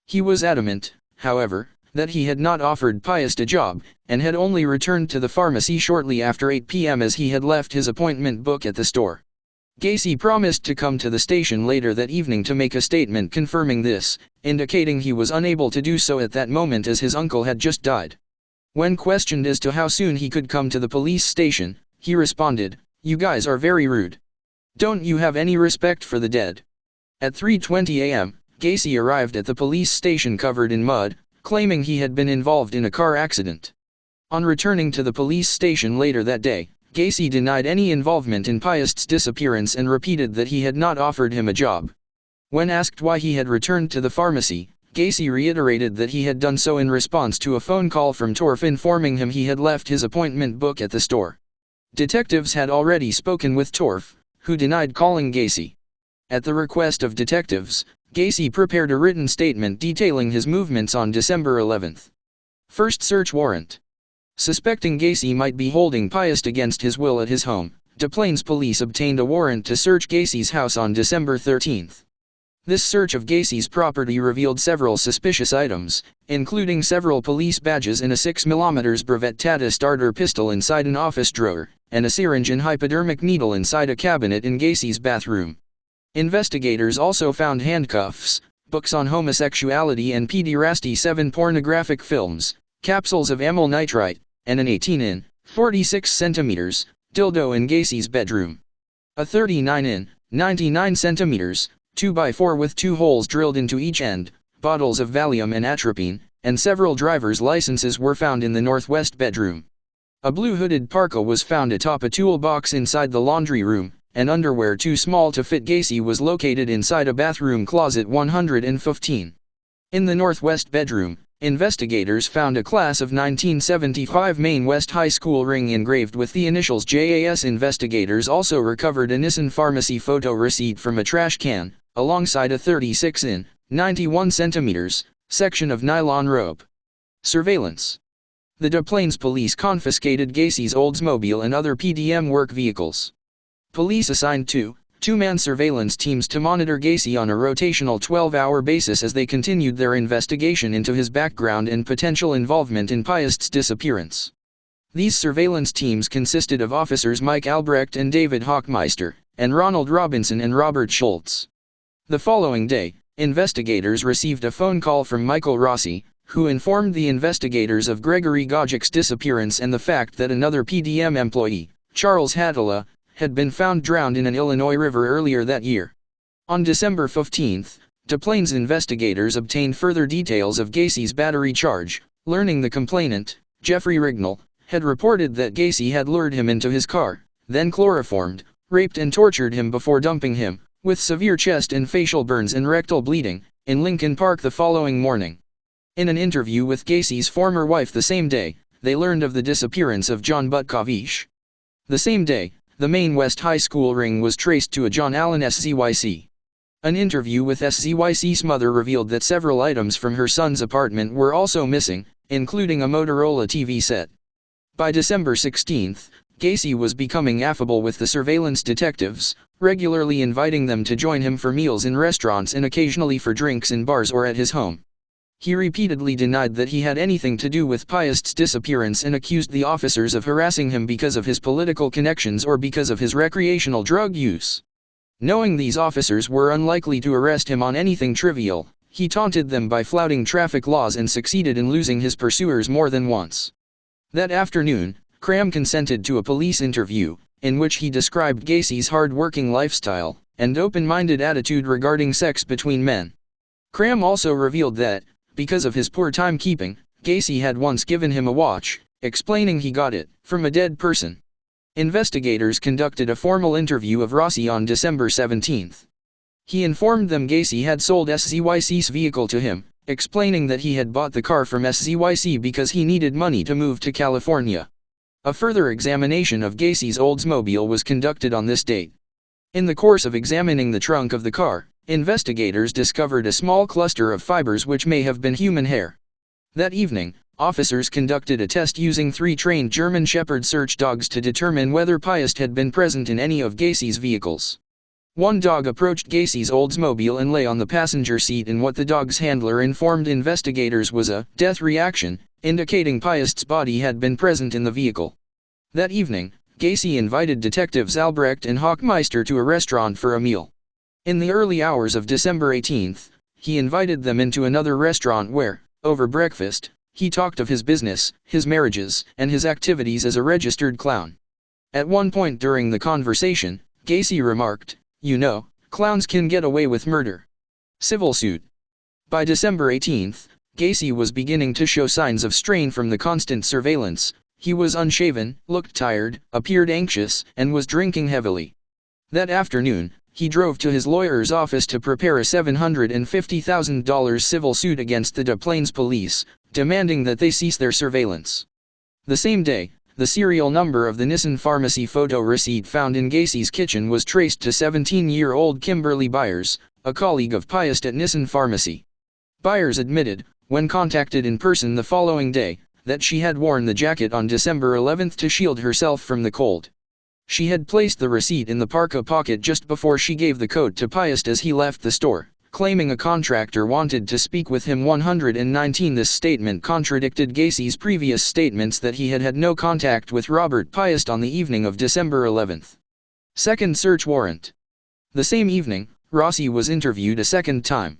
He was adamant, however, that he had not offered Piest a job, and had only returned to the pharmacy shortly after 8 p.m. as he had left his appointment book at the store. Gacy promised to come to the station later that evening to make a statement confirming this, indicating he was unable to do so at that moment as his uncle had just died. When questioned as to how soon he could come to the police station, he responded, "You guys are very rude. Don't you have any respect for the dead?" At 3:20 a.m., Gacy arrived at the police station covered in mud, claiming he had been involved in a car accident. On returning to the police station later that day, Gacy denied any involvement in Piest's disappearance and repeated that he had not offered him a job. When asked why he had returned to the pharmacy, Gacy reiterated that he had done so in response to a phone call from Torf informing him he had left his appointment book at the store. Detectives had already spoken with Torf, who denied calling Gacy. At the request of detectives, Gacy prepared a written statement detailing his movements on December 11. First search warrant. Suspecting Gacy might be holding Piest against his will at his home, Des Plaines police obtained a warrant to search Gacy's house on December 13. This search of Gacy's property revealed several suspicious items, including several police badges and a 6mm brevet Tata starter pistol inside an office drawer, and a syringe and hypodermic needle inside a cabinet in Gacy's bathroom. Investigators also found handcuffs, books on homosexuality and pederasty, 7 pornographic films, capsules of amyl nitrite, and an 18-in, 46cm, dildo in Gacy's bedroom. A 39-in, 99cm, 2x4 with 2 holes drilled into each end, bottles of Valium and atropine, and several driver's licenses were found in the northwest bedroom. A blue hooded parka was found atop a toolbox inside the laundry room, and underwear too small to fit Gacy was located inside a bathroom closet 115. In the northwest bedroom, investigators found a class of 1975 Maine West High School ring engraved with the initials JAS. Investigators also recovered a Nissan Pharmacy photo receipt from a trash can, alongside a 36-in, 91cm, section of nylon rope. Surveillance. The Des Plaines police confiscated Gacy's Oldsmobile and other PDM work vehicles. Police assigned two-man surveillance teams to monitor Gacy on a rotational 12-hour basis as they continued their investigation into his background and potential involvement in Piest's disappearance. These surveillance teams consisted of officers Mike Albrecht and David Hockmeister, and Ronald Robinson and Robert Schultz. The following day, investigators received a phone call from Michael Rossi, who informed the investigators of Gregory Gojic's disappearance and the fact that another PDM employee, Charles Hattala, had been found drowned in an Illinois river earlier that year. On December 15, Des Plaines investigators obtained further details of Gacy's battery charge, learning the complainant, Jeffrey Rignall, had reported that Gacy had lured him into his car, then chloroformed, raped and tortured him before dumping him, with severe chest and facial burns and rectal bleeding, in Lincoln Park the following morning. In an interview with Gacy's former wife the same day, they learned of the disappearance of John Butkovich, The same day, the Maine West High School ring was traced to a John Allen SZYC. An interview with SZYC's mother revealed that several items from her son's apartment were also missing, including a Motorola TV set. By December 16, Gacy was becoming affable with the surveillance detectives, regularly inviting them to join him for meals in restaurants and occasionally for drinks in bars or at his home. He repeatedly denied that he had anything to do with Piast's disappearance and accused the officers of harassing him because of his political connections or because of his recreational drug use. Knowing these officers were unlikely to arrest him on anything trivial, he taunted them by flouting traffic laws and succeeded in losing his pursuers more than once. That afternoon, Cram consented to a police interview, in which he described Gacy's hard-working lifestyle and open-minded attitude regarding sex between men. Cram also revealed that, because of his poor timekeeping, Gacy had once given him a watch, explaining he got it from a dead person. Investigators conducted a formal interview of Rossi on December 17. He informed them Gacy had sold SZYC's vehicle to him, explaining that he had bought the car from SZYC because he needed money to move to California. A further examination of Gacy's Oldsmobile was conducted on this date. In the course of examining the trunk of the car, investigators discovered a small cluster of fibers which may have been human hair. That evening, officers conducted a test using 3 trained German Shepherd search dogs to determine whether Piast had been present in any of Gacy's vehicles. One dog approached Gacy's Oldsmobile and lay on the passenger seat in what the dog's handler informed investigators was a death reaction, indicating Piast's body had been present in the vehicle. That evening, Gacy invited detectives Albrecht and Hochmeister to a restaurant for a meal. In the early hours of December 18, he invited them into another restaurant where, over breakfast, he talked of his business, his marriages, and his activities as a registered clown. At one point during the conversation, Gacy remarked, "You know, clowns can get away with murder." Civil suit. By December 18, Gacy was beginning to show signs of strain from the constant surveillance. He was unshaven, looked tired, appeared anxious, and was drinking heavily. That afternoon, he drove to his lawyer's office to prepare a $750,000 civil suit against the Des Plaines police, demanding that they cease their surveillance. The same day, the serial number of the Nissan Pharmacy photo receipt found in Gacy's kitchen was traced to 17-year-old Kimberly Byers, a colleague of Piast at Nissan Pharmacy. Byers admitted, when contacted in person the following day, that she had worn the jacket on December 11 to shield herself from the cold. She had placed the receipt in the parka pocket just before she gave the coat to Piast as he left the store, claiming a contractor wanted to speak with him. 119 This statement contradicted Gacy's previous statements that he had had no contact with Robert Piast on the evening of December 11. Second search warrant. The same evening, Rossi was interviewed a second time.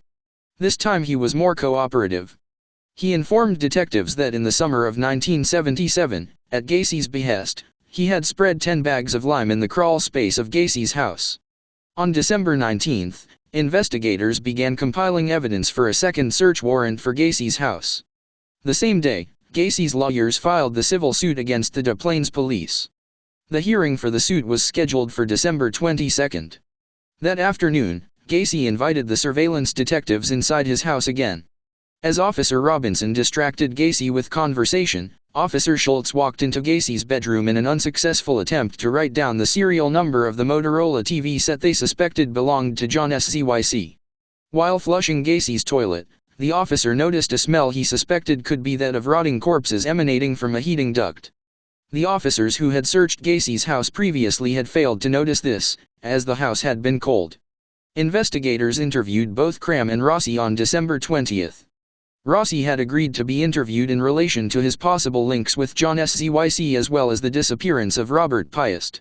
This time he was more cooperative. He informed detectives that in the summer of 1977, at Gacy's behest, he had spread 10 bags of lime in the crawl space of Gacy's house. On December 19, investigators began compiling evidence for a second search warrant for Gacy's house. The same day, Gacy's lawyers filed the civil suit against the Des Plaines police. The hearing for the suit was scheduled for December 22. That afternoon, Gacy invited the surveillance detectives inside his house again. As Officer Robinson distracted Gacy with conversation, Officer Schultz walked into Gacy's bedroom in an unsuccessful attempt to write down the serial number of the Motorola TV set they suspected belonged to John SZYC. While flushing Gacy's toilet, the officer noticed a smell he suspected could be that of rotting corpses emanating from a heating duct. The officers who had searched Gacy's house previously had failed to notice this, as the house had been cold. Investigators interviewed both Cram and Rossi on December 20. Rossi had agreed to be interviewed in relation to his possible links with John SZYC as well as the disappearance of Robert Piast.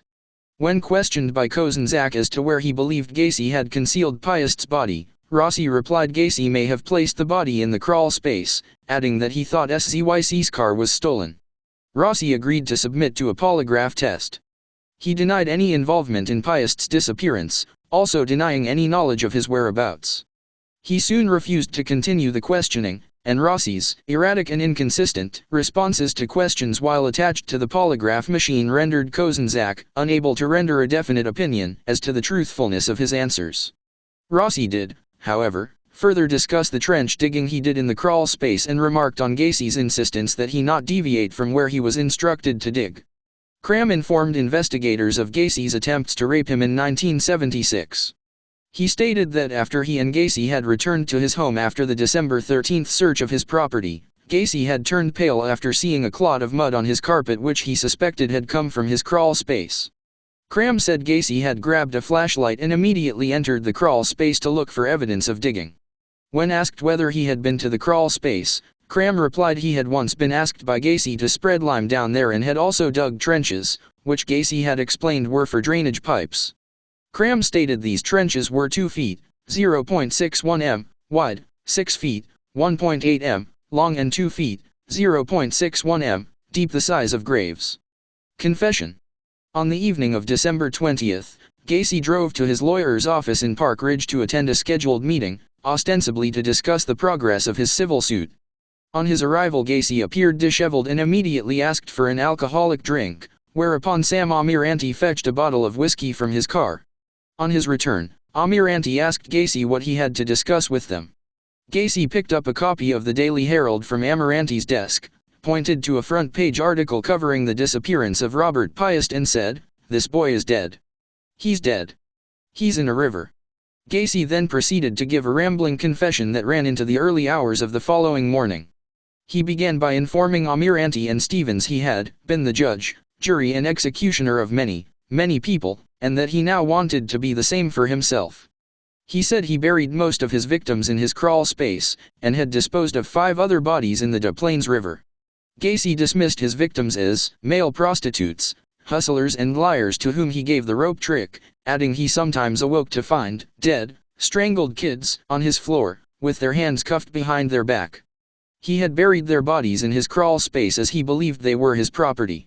When questioned by Kozenzak as to where he believed Gacy had concealed Piast's body, Rossi replied Gacy may have placed the body in the crawl space, adding that he thought SZYC's car was stolen. Rossi agreed to submit to a polygraph test. He denied any involvement in Piast's disappearance, also denying any knowledge of his whereabouts. He soon refused to continue the questioning, and Rossi's erratic and inconsistent responses to questions while attached to the polygraph machine rendered Kozenzak unable to render a definite opinion as to the truthfulness of his answers. Rossi did, however, further discuss the trench digging he did in the crawl space and remarked on Gacy's insistence that he not deviate from where he was instructed to dig. Cram informed investigators of Gacy's attempts to rape him in 1976. He stated that after he and Gacy had returned to his home after the December 13 search of his property, Gacy had turned pale after seeing a clot of mud on his carpet which he suspected had come from his crawl space. Cram said Gacy had grabbed a flashlight and immediately entered the crawl space to look for evidence of digging. When asked whether he had been to the crawl space, Cram replied he had once been asked by Gacy to spread lime down there and had also dug trenches, which Gacy had explained were for drainage pipes. Cram stated these trenches were 2 feet, 0.61 m, wide, 6 feet, 1.8 m, long and 2 feet, 0.61 m, deep, the size of graves. Confession. On the evening of December 20th, Gacy drove to his lawyer's office in Park Ridge to attend a scheduled meeting, ostensibly to discuss the progress of his civil suit. On his arrival, Gacy appeared disheveled and immediately asked for an alcoholic drink, whereupon Sam Amiranti fetched a bottle of whiskey from his car. On his return, Amiranti asked Gacy what he had to discuss with them. Gacy picked up a copy of the Daily Herald from Amiranti's desk, pointed to a front-page article covering the disappearance of Robert Piest and said, "This boy is dead. He's dead. He's in a river." Gacy then proceeded to give a rambling confession that ran into the early hours of the following morning. He began by informing Amiranti and Stevens he had been the judge, jury and executioner of many, many people, and that he now wanted to be the same for himself. He said he buried most of his victims in his crawl space, and had disposed of 5 other bodies in the Des Plaines River. Gacy dismissed his victims as male prostitutes, hustlers and liars to whom he gave the rope trick, adding he sometimes awoke to find dead, strangled kids on his floor, with their hands cuffed behind their back. He had buried their bodies in his crawl space as he believed they were his property.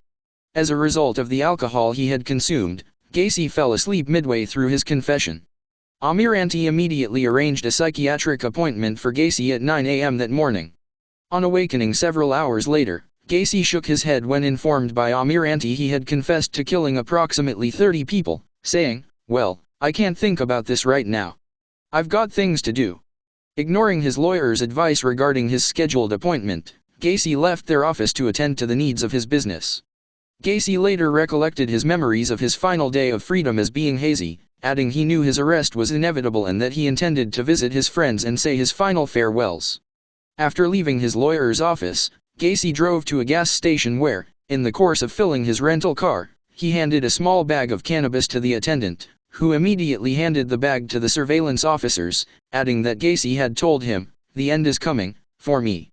As a result of the alcohol he had consumed, Gacy fell asleep midway through his confession. Amiranti immediately arranged a psychiatric appointment for Gacy at 9 a.m. that morning. On awakening several hours later, Gacy shook his head when informed by Amiranti he had confessed to killing approximately 30 people, saying, "Well, I can't think about this right now. I've got things to do." Ignoring his lawyer's advice regarding his scheduled appointment, Gacy left their office to attend to the needs of his business. Gacy later recollected his memories of his final day of freedom as being hazy, adding he knew his arrest was inevitable and that he intended to visit his friends and say his final farewells. After leaving his lawyer's office, Gacy drove to a gas station where, in the course of filling his rental car, he handed a small bag of cannabis to the attendant, who immediately handed the bag to the surveillance officers, adding that Gacy had told him, "The end is coming, for me.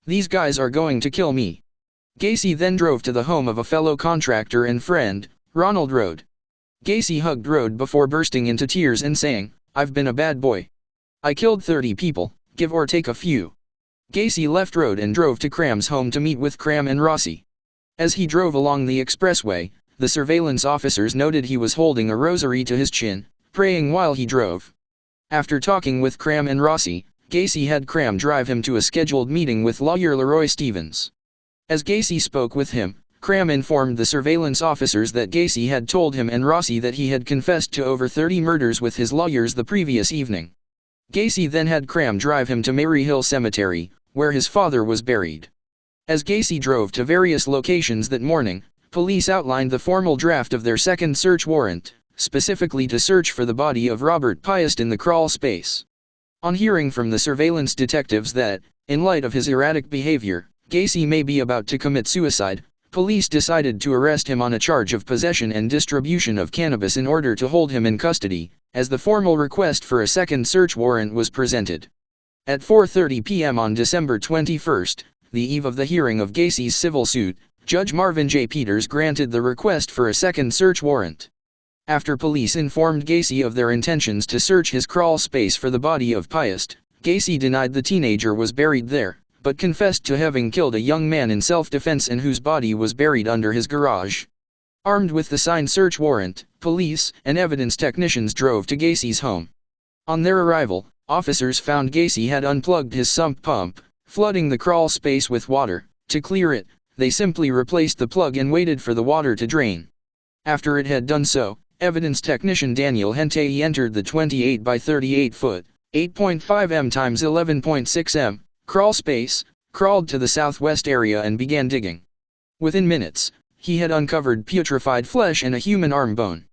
These guys are going to kill me." Gacy then drove to the home of a fellow contractor and friend, Ronald Rode. Gacy hugged Rode before bursting into tears and saying, "I've been a bad boy. I killed 30 people, give or take a few." Gacy left Rode and drove to Cram's home to meet with Cram and Rossi. As he drove along the expressway, the surveillance officers noted he was holding a rosary to his chin, praying while he drove. After talking with Cram and Rossi, Gacy had Cram drive him to a scheduled meeting with lawyer Leroy Stevens. As Gacy spoke with him, Cram informed the surveillance officers that Gacy had told him and Rossi that he had confessed to over 30 murders with his lawyers the previous evening. Gacy then had Cram drive him to Mary Hill Cemetery, where his father was buried. As Gacy drove to various locations that morning, police outlined the formal draft of their second search warrant, specifically to search for the body of Robert Piest in the crawl space. On hearing from the surveillance detectives that, in light of his erratic behavior, Gacy may be about to commit suicide, police decided to arrest him on a charge of possession and distribution of cannabis in order to hold him in custody, as the formal request for a second search warrant was presented. At 4:30 p.m. on December 21, the eve of the hearing of Gacy's civil suit, Judge Marvin J. Peters granted the request for a second search warrant. After police informed Gacy of their intentions to search his crawl space for the body of Piest, Gacy denied the teenager was buried there, but confessed to having killed a young man in self-defense and whose body was buried under his garage. Armed with the signed search warrant, police and evidence technicians drove to Gacy's home. On their arrival, officers found Gacy had unplugged his sump pump, flooding the crawl space with water. To clear it, they simply replaced the plug and waited for the water to drain. After it had done so, evidence technician Daniel Hentei entered the 28 by 38 foot, 8.5 m x 11.6 m, crawl space, crawled to the southwest area and began digging. Within minutes, He had uncovered putrefied flesh and a human arm bone.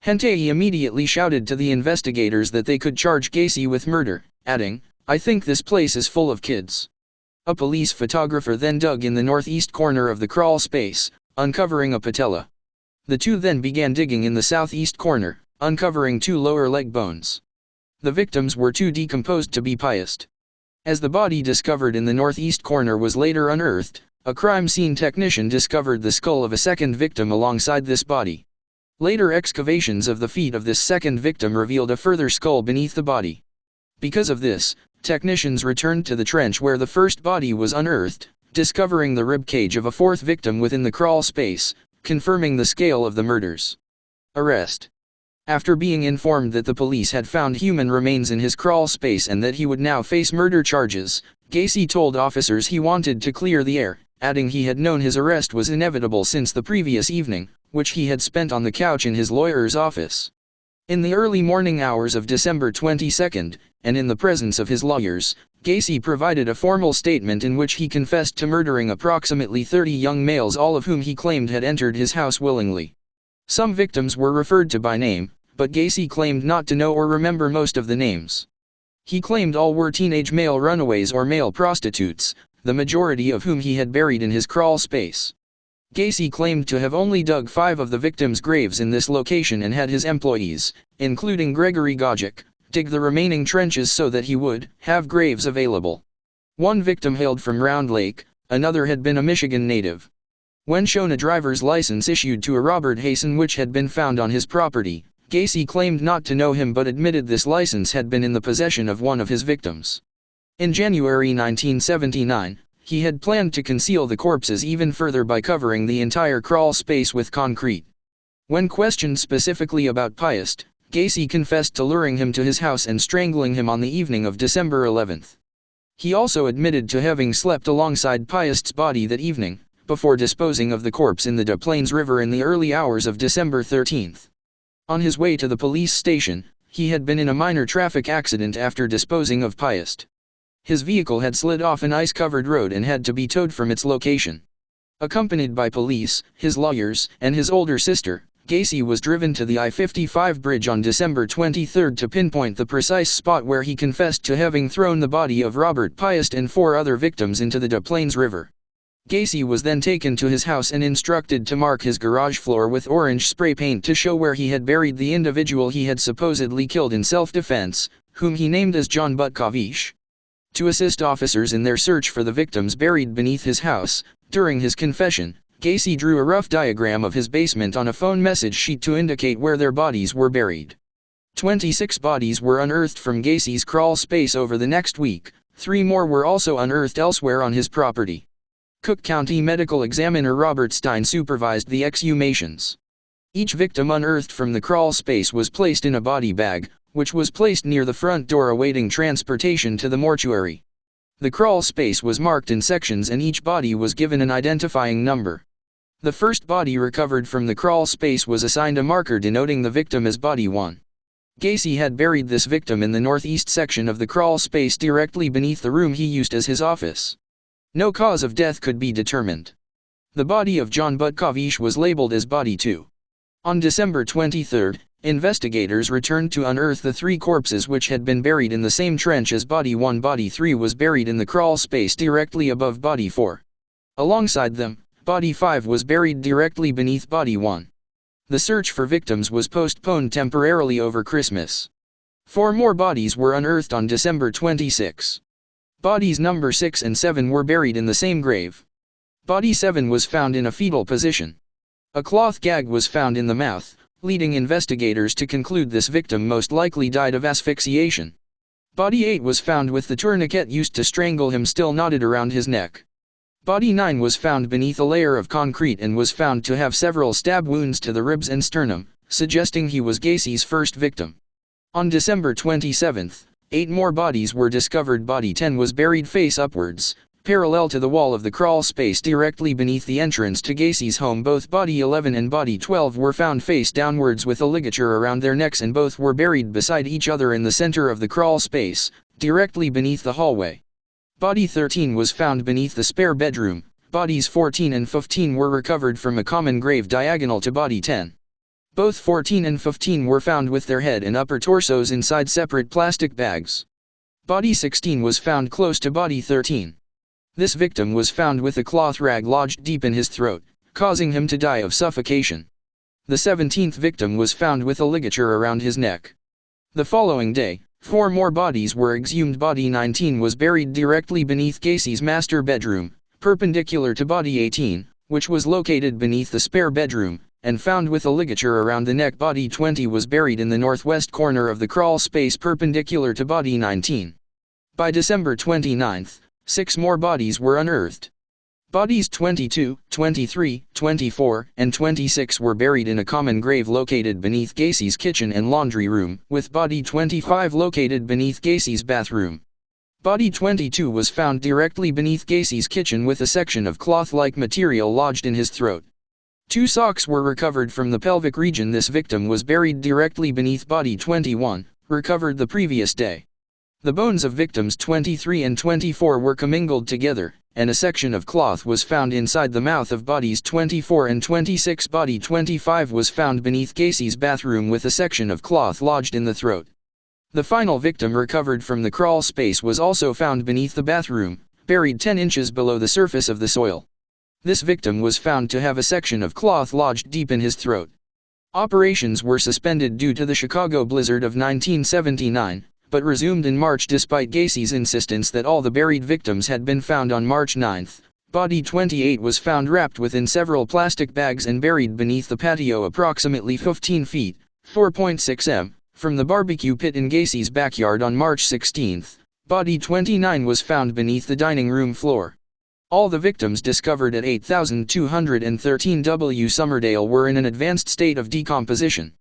Hentei immediately shouted to the investigators that they could charge Gacy with murder, adding, "I think this place is full of kids." A police photographer then dug in the northeast corner of the crawl space, uncovering a patella. The two then began digging in the southeast corner, uncovering 2 lower leg bones. The victims were too decomposed to be pieced. As the body discovered in the northeast corner was later unearthed, a crime scene technician discovered the skull of a second victim alongside this body. Later excavations of the feet of this second victim revealed a further skull beneath the body. Because of this, technicians returned to the trench where the first body was unearthed, discovering the rib cage of a fourth victim within the crawl space, confirming the scale of the murders. Arrest. After being informed that the police had found human remains in his crawl space and that he would now face murder charges, Gacy told officers he wanted to clear the air, adding he had known his arrest was inevitable since the previous evening, which he had spent on the couch in his lawyer's office. In the early morning hours of December 22, and in the presence of his lawyers, Gacy provided a formal statement in which he confessed to murdering approximately 30 young males, all of whom he claimed had entered his house willingly. Some victims were referred to by name, but Gacy claimed not to know or remember most of the names. He claimed all were teenage male runaways or male prostitutes, the majority of whom he had buried in his crawl space. Gacy claimed to have only dug 5 of the victims' graves in this location and had his employees, including Gregory Gojic, dig the remaining trenches so that he would have graves available. One victim hailed from Round Lake, another had been a Michigan native. When shown a driver's license issued to a Robert Hasen which had been found on his property, Gacy claimed not to know him but admitted this license had been in the possession of one of his victims. In January 1979, he had planned to conceal the corpses even further by covering the entire crawl space with concrete. When questioned specifically about Piest, Gacy confessed to luring him to his house and strangling him on the evening of December 11. He also admitted to having slept alongside Piest's body that evening, before disposing of the corpse in the Des Plaines River in the early hours of December 13. On his way to the police station, he had been in a minor traffic accident after disposing of Piest. His vehicle had slid off an ice-covered road and had to be towed from its location. Accompanied by police, his lawyers, and his older sister, Gacy was driven to the I-55 bridge on December 23 to pinpoint the precise spot where he confessed to having thrown the body of Robert Piest and 4 other victims into the Des Plaines River. Gacy was then taken to his house and instructed to mark his garage floor with orange spray paint to show where he had buried the individual he had supposedly killed in self-defense, whom he named as John Butkovic. To assist officers in their search for the victims buried beneath his house, during his confession, Gacy drew a rough diagram of his basement on a phone message sheet to indicate where their bodies were buried. 26 bodies were unearthed from Gacy's crawl space over the next week, 3 more were also unearthed elsewhere on his property. Cook County Medical Examiner Robert Stein supervised the exhumations. Each victim unearthed from the crawl space was placed in a body bag, which was placed near the front door awaiting transportation to the mortuary. The crawl space was marked in sections and each body was given an identifying number. The first body recovered from the crawl space was assigned a marker denoting the victim as Body 1. Gacy had buried this victim in the northeast section of the crawl space directly beneath the room he used as his office. No cause of death could be determined. The body of John Butkovic was labeled as Body 2. On December 23, investigators returned to unearth the 3 corpses which had been buried in the same trench as Body 1. Body 3 was buried in the crawl space directly above Body 4. Alongside them, Body 5 was buried directly beneath Body 1. The search for victims was postponed temporarily over Christmas. 4 more bodies were unearthed on December 26. Bodies number 6 and 7 were buried in the same grave. Body 7 was found in a fetal position. A cloth gag was found in the mouth, leading investigators to conclude this victim most likely died of asphyxiation. Body 8 was found with the tourniquet used to strangle him still knotted around his neck. Body 9 was found beneath a layer of concrete and was found to have several stab wounds to the ribs and sternum, suggesting he was Gacy's first victim. On December 27, 8 more bodies were discovered. Body 10 was buried face upwards, parallel to the wall of the crawl space directly beneath the entrance to Gacy's home. Both Body 11 and Body 12 were found face downwards with a ligature around their necks and both were buried beside each other in the center of the crawl space, directly beneath the hallway. Body 13 was found beneath the spare bedroom. bodies 14 and 15 were recovered from a common grave diagonal to body 10. Both 14 and 15 were found with their head and upper torsos inside separate plastic bags. Body 16 was found close to body 13. This victim was found with a cloth rag lodged deep in his throat, causing him to die of suffocation. The 17th victim was found with a ligature around his neck. The following day, 4 more bodies were exhumed. Body 19 was buried directly beneath Gacy's master bedroom, perpendicular to body 18, which was located beneath the spare bedroom, and found with a ligature around the neck. Body 20 was buried in the northwest corner of the crawl space perpendicular to body 19. By December 29, 6 more bodies were unearthed. Bodies 22, 23, 24, and 26 were buried in a common grave located beneath Gacy's kitchen and laundry room, with body 25 located beneath Gacy's bathroom. Body 22 was found directly beneath Gacy's kitchen with a section of cloth-like material lodged in his throat. 2 socks were recovered from the pelvic region. This victim was buried directly beneath body 21, recovered the previous day. The bones of victims 23 and 24 were commingled together, and a section of cloth was found inside the mouth of bodies 24 and 26. Body 25 was found beneath Gacy's bathroom with a section of cloth lodged in the throat. The final victim recovered from the crawl space was also found beneath the bathroom, buried 10 inches below the surface of the soil. This victim was found to have a section of cloth lodged deep in his throat. Operations were suspended due to the Chicago blizzard of 1979, but resumed in March despite Gacy's insistence that all the buried victims had been found on March 9. Body 28 was found wrapped within several plastic bags and buried beneath the patio approximately 15 feet, 4.6 m, from the barbecue pit in Gacy's backyard on March 16. Body 29 was found beneath the dining room floor. All the victims discovered at 8213 W. Summerdale were in an advanced state of decomposition.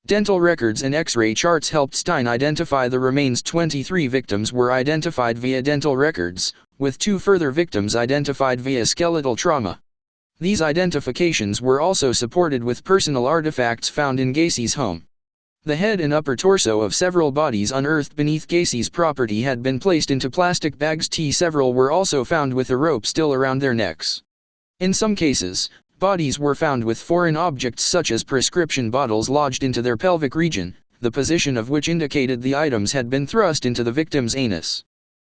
Dental records and X-ray charts helped Stein identify the remains. 23 victims were identified via dental records, with 2 further victims identified via skeletal trauma. These identifications were also supported with personal artifacts found in Gacy's home. The head and upper torso of several bodies unearthed beneath Gacy's property had been placed into plastic bags. Several were also found with a rope still around their necks. In some cases, bodies were found with foreign objects such as prescription bottles lodged into their pelvic region, the position of which indicated the items had been thrust into the victim's anus.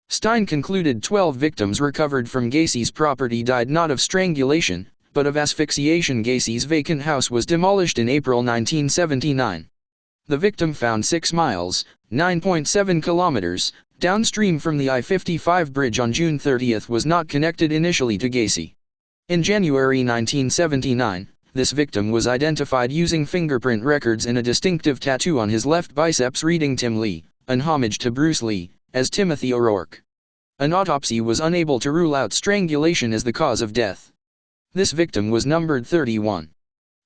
Stein concluded 12 victims recovered from Gacy's property died not of strangulation, but of asphyxiation. Gacy's vacant house was demolished in April 1979. The victim found 6 miles, 9.7 kilometers, downstream from the I-55 bridge on June 30 was not connected initially to Gacy. In January 1979, this victim was identified using fingerprint records and a distinctive tattoo on his left biceps reading Tim Lee, an homage to Bruce Lee, as Timothy O'Rourke. An autopsy was unable to rule out strangulation as the cause of death. This victim was numbered 31.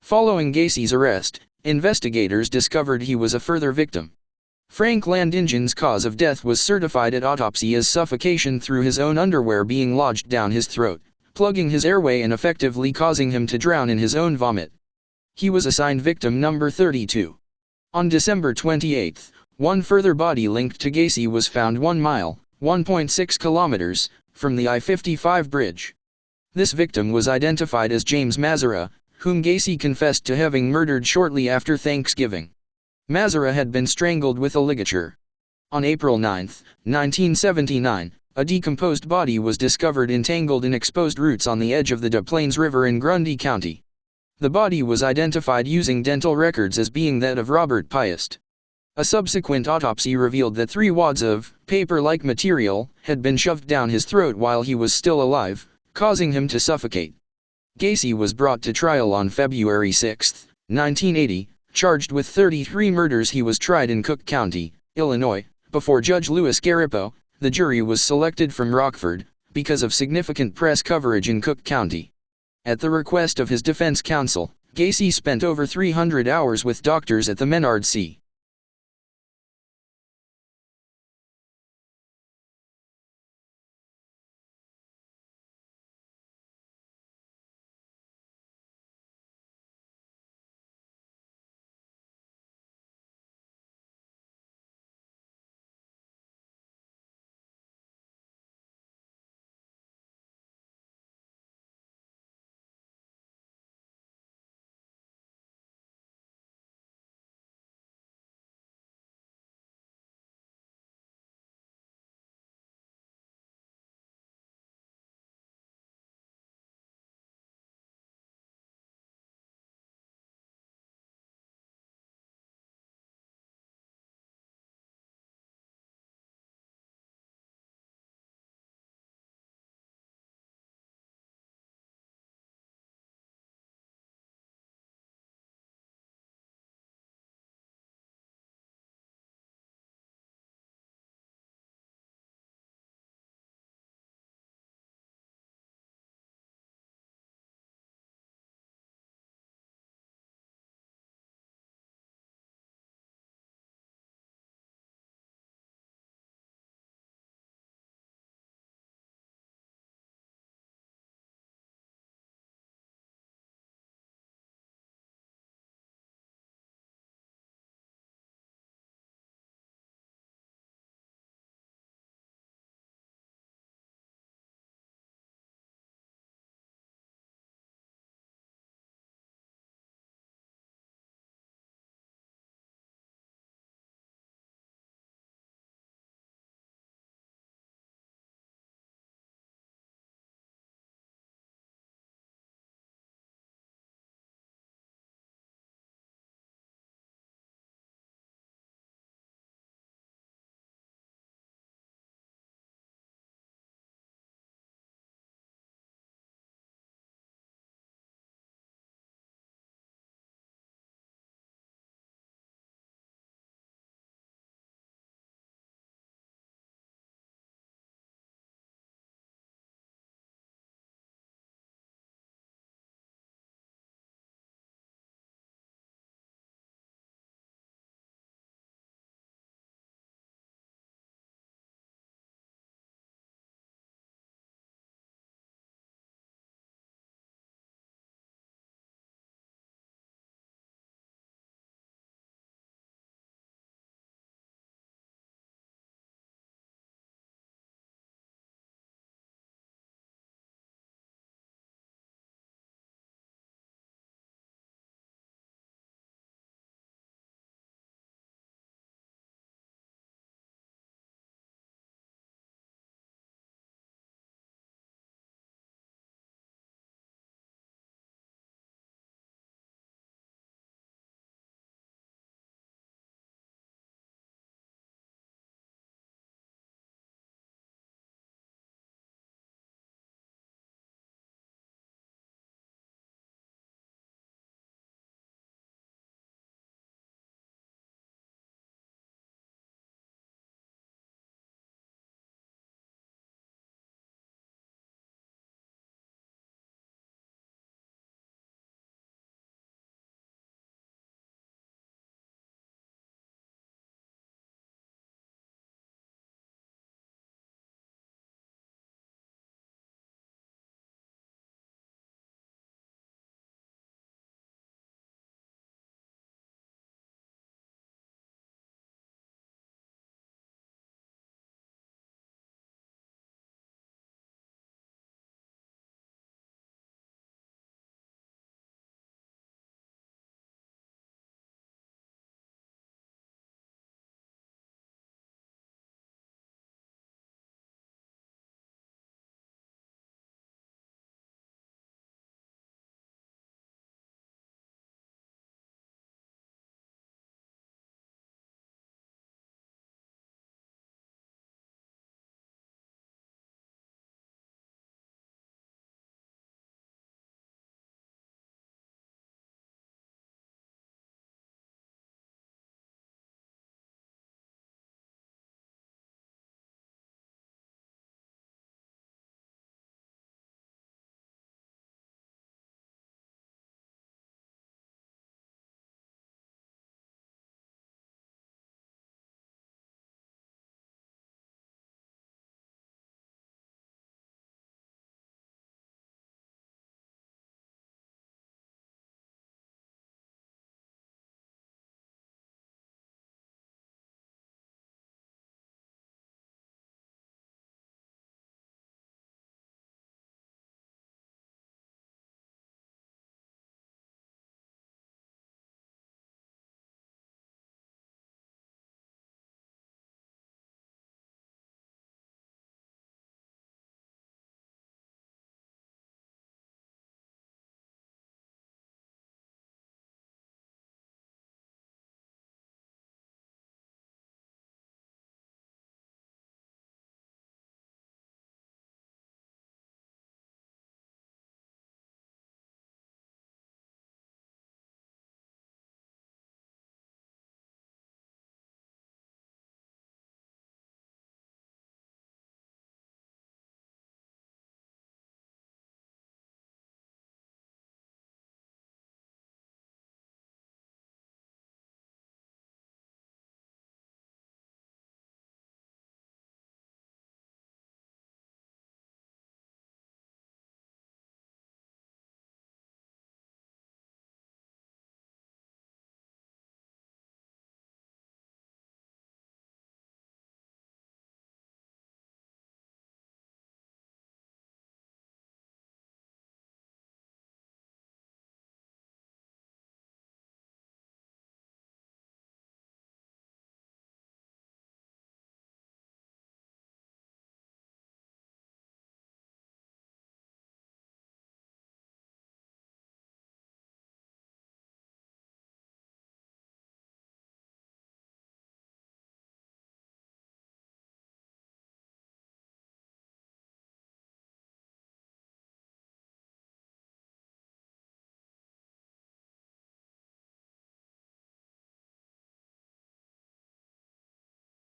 Following Gacy's arrest, investigators discovered he was a further victim. Frank Landingen's cause of death was certified at autopsy as suffocation through his own underwear being lodged down his throat, plugging his airway and effectively causing him to drown in his own vomit. He was assigned victim number 32. On December 28, 1 further body linked to Gacy was found 1 mile, 1.6 kilometers, from the I-55 bridge. This victim was identified as James Mazara, whom Gacy confessed to having murdered shortly after Thanksgiving. Mazara had been strangled with a ligature. On April 9, 1979, a decomposed body was discovered entangled in exposed roots on the edge of the Des Plaines River in Grundy County. The body was identified using dental records as being that of Robert Piest. A subsequent autopsy revealed that 3 wads of paper-like material had been shoved down his throat while he was still alive, causing him to suffocate. Gacy was brought to trial on February 6, 1980, charged with 33 murders. He was tried in Cook County, Illinois, before Judge Louis Garripo. The jury was selected from Rockford, because of significant press coverage in Cook County. At the request of his defense counsel, Gacy spent over 300 hours with doctors at the Menard C.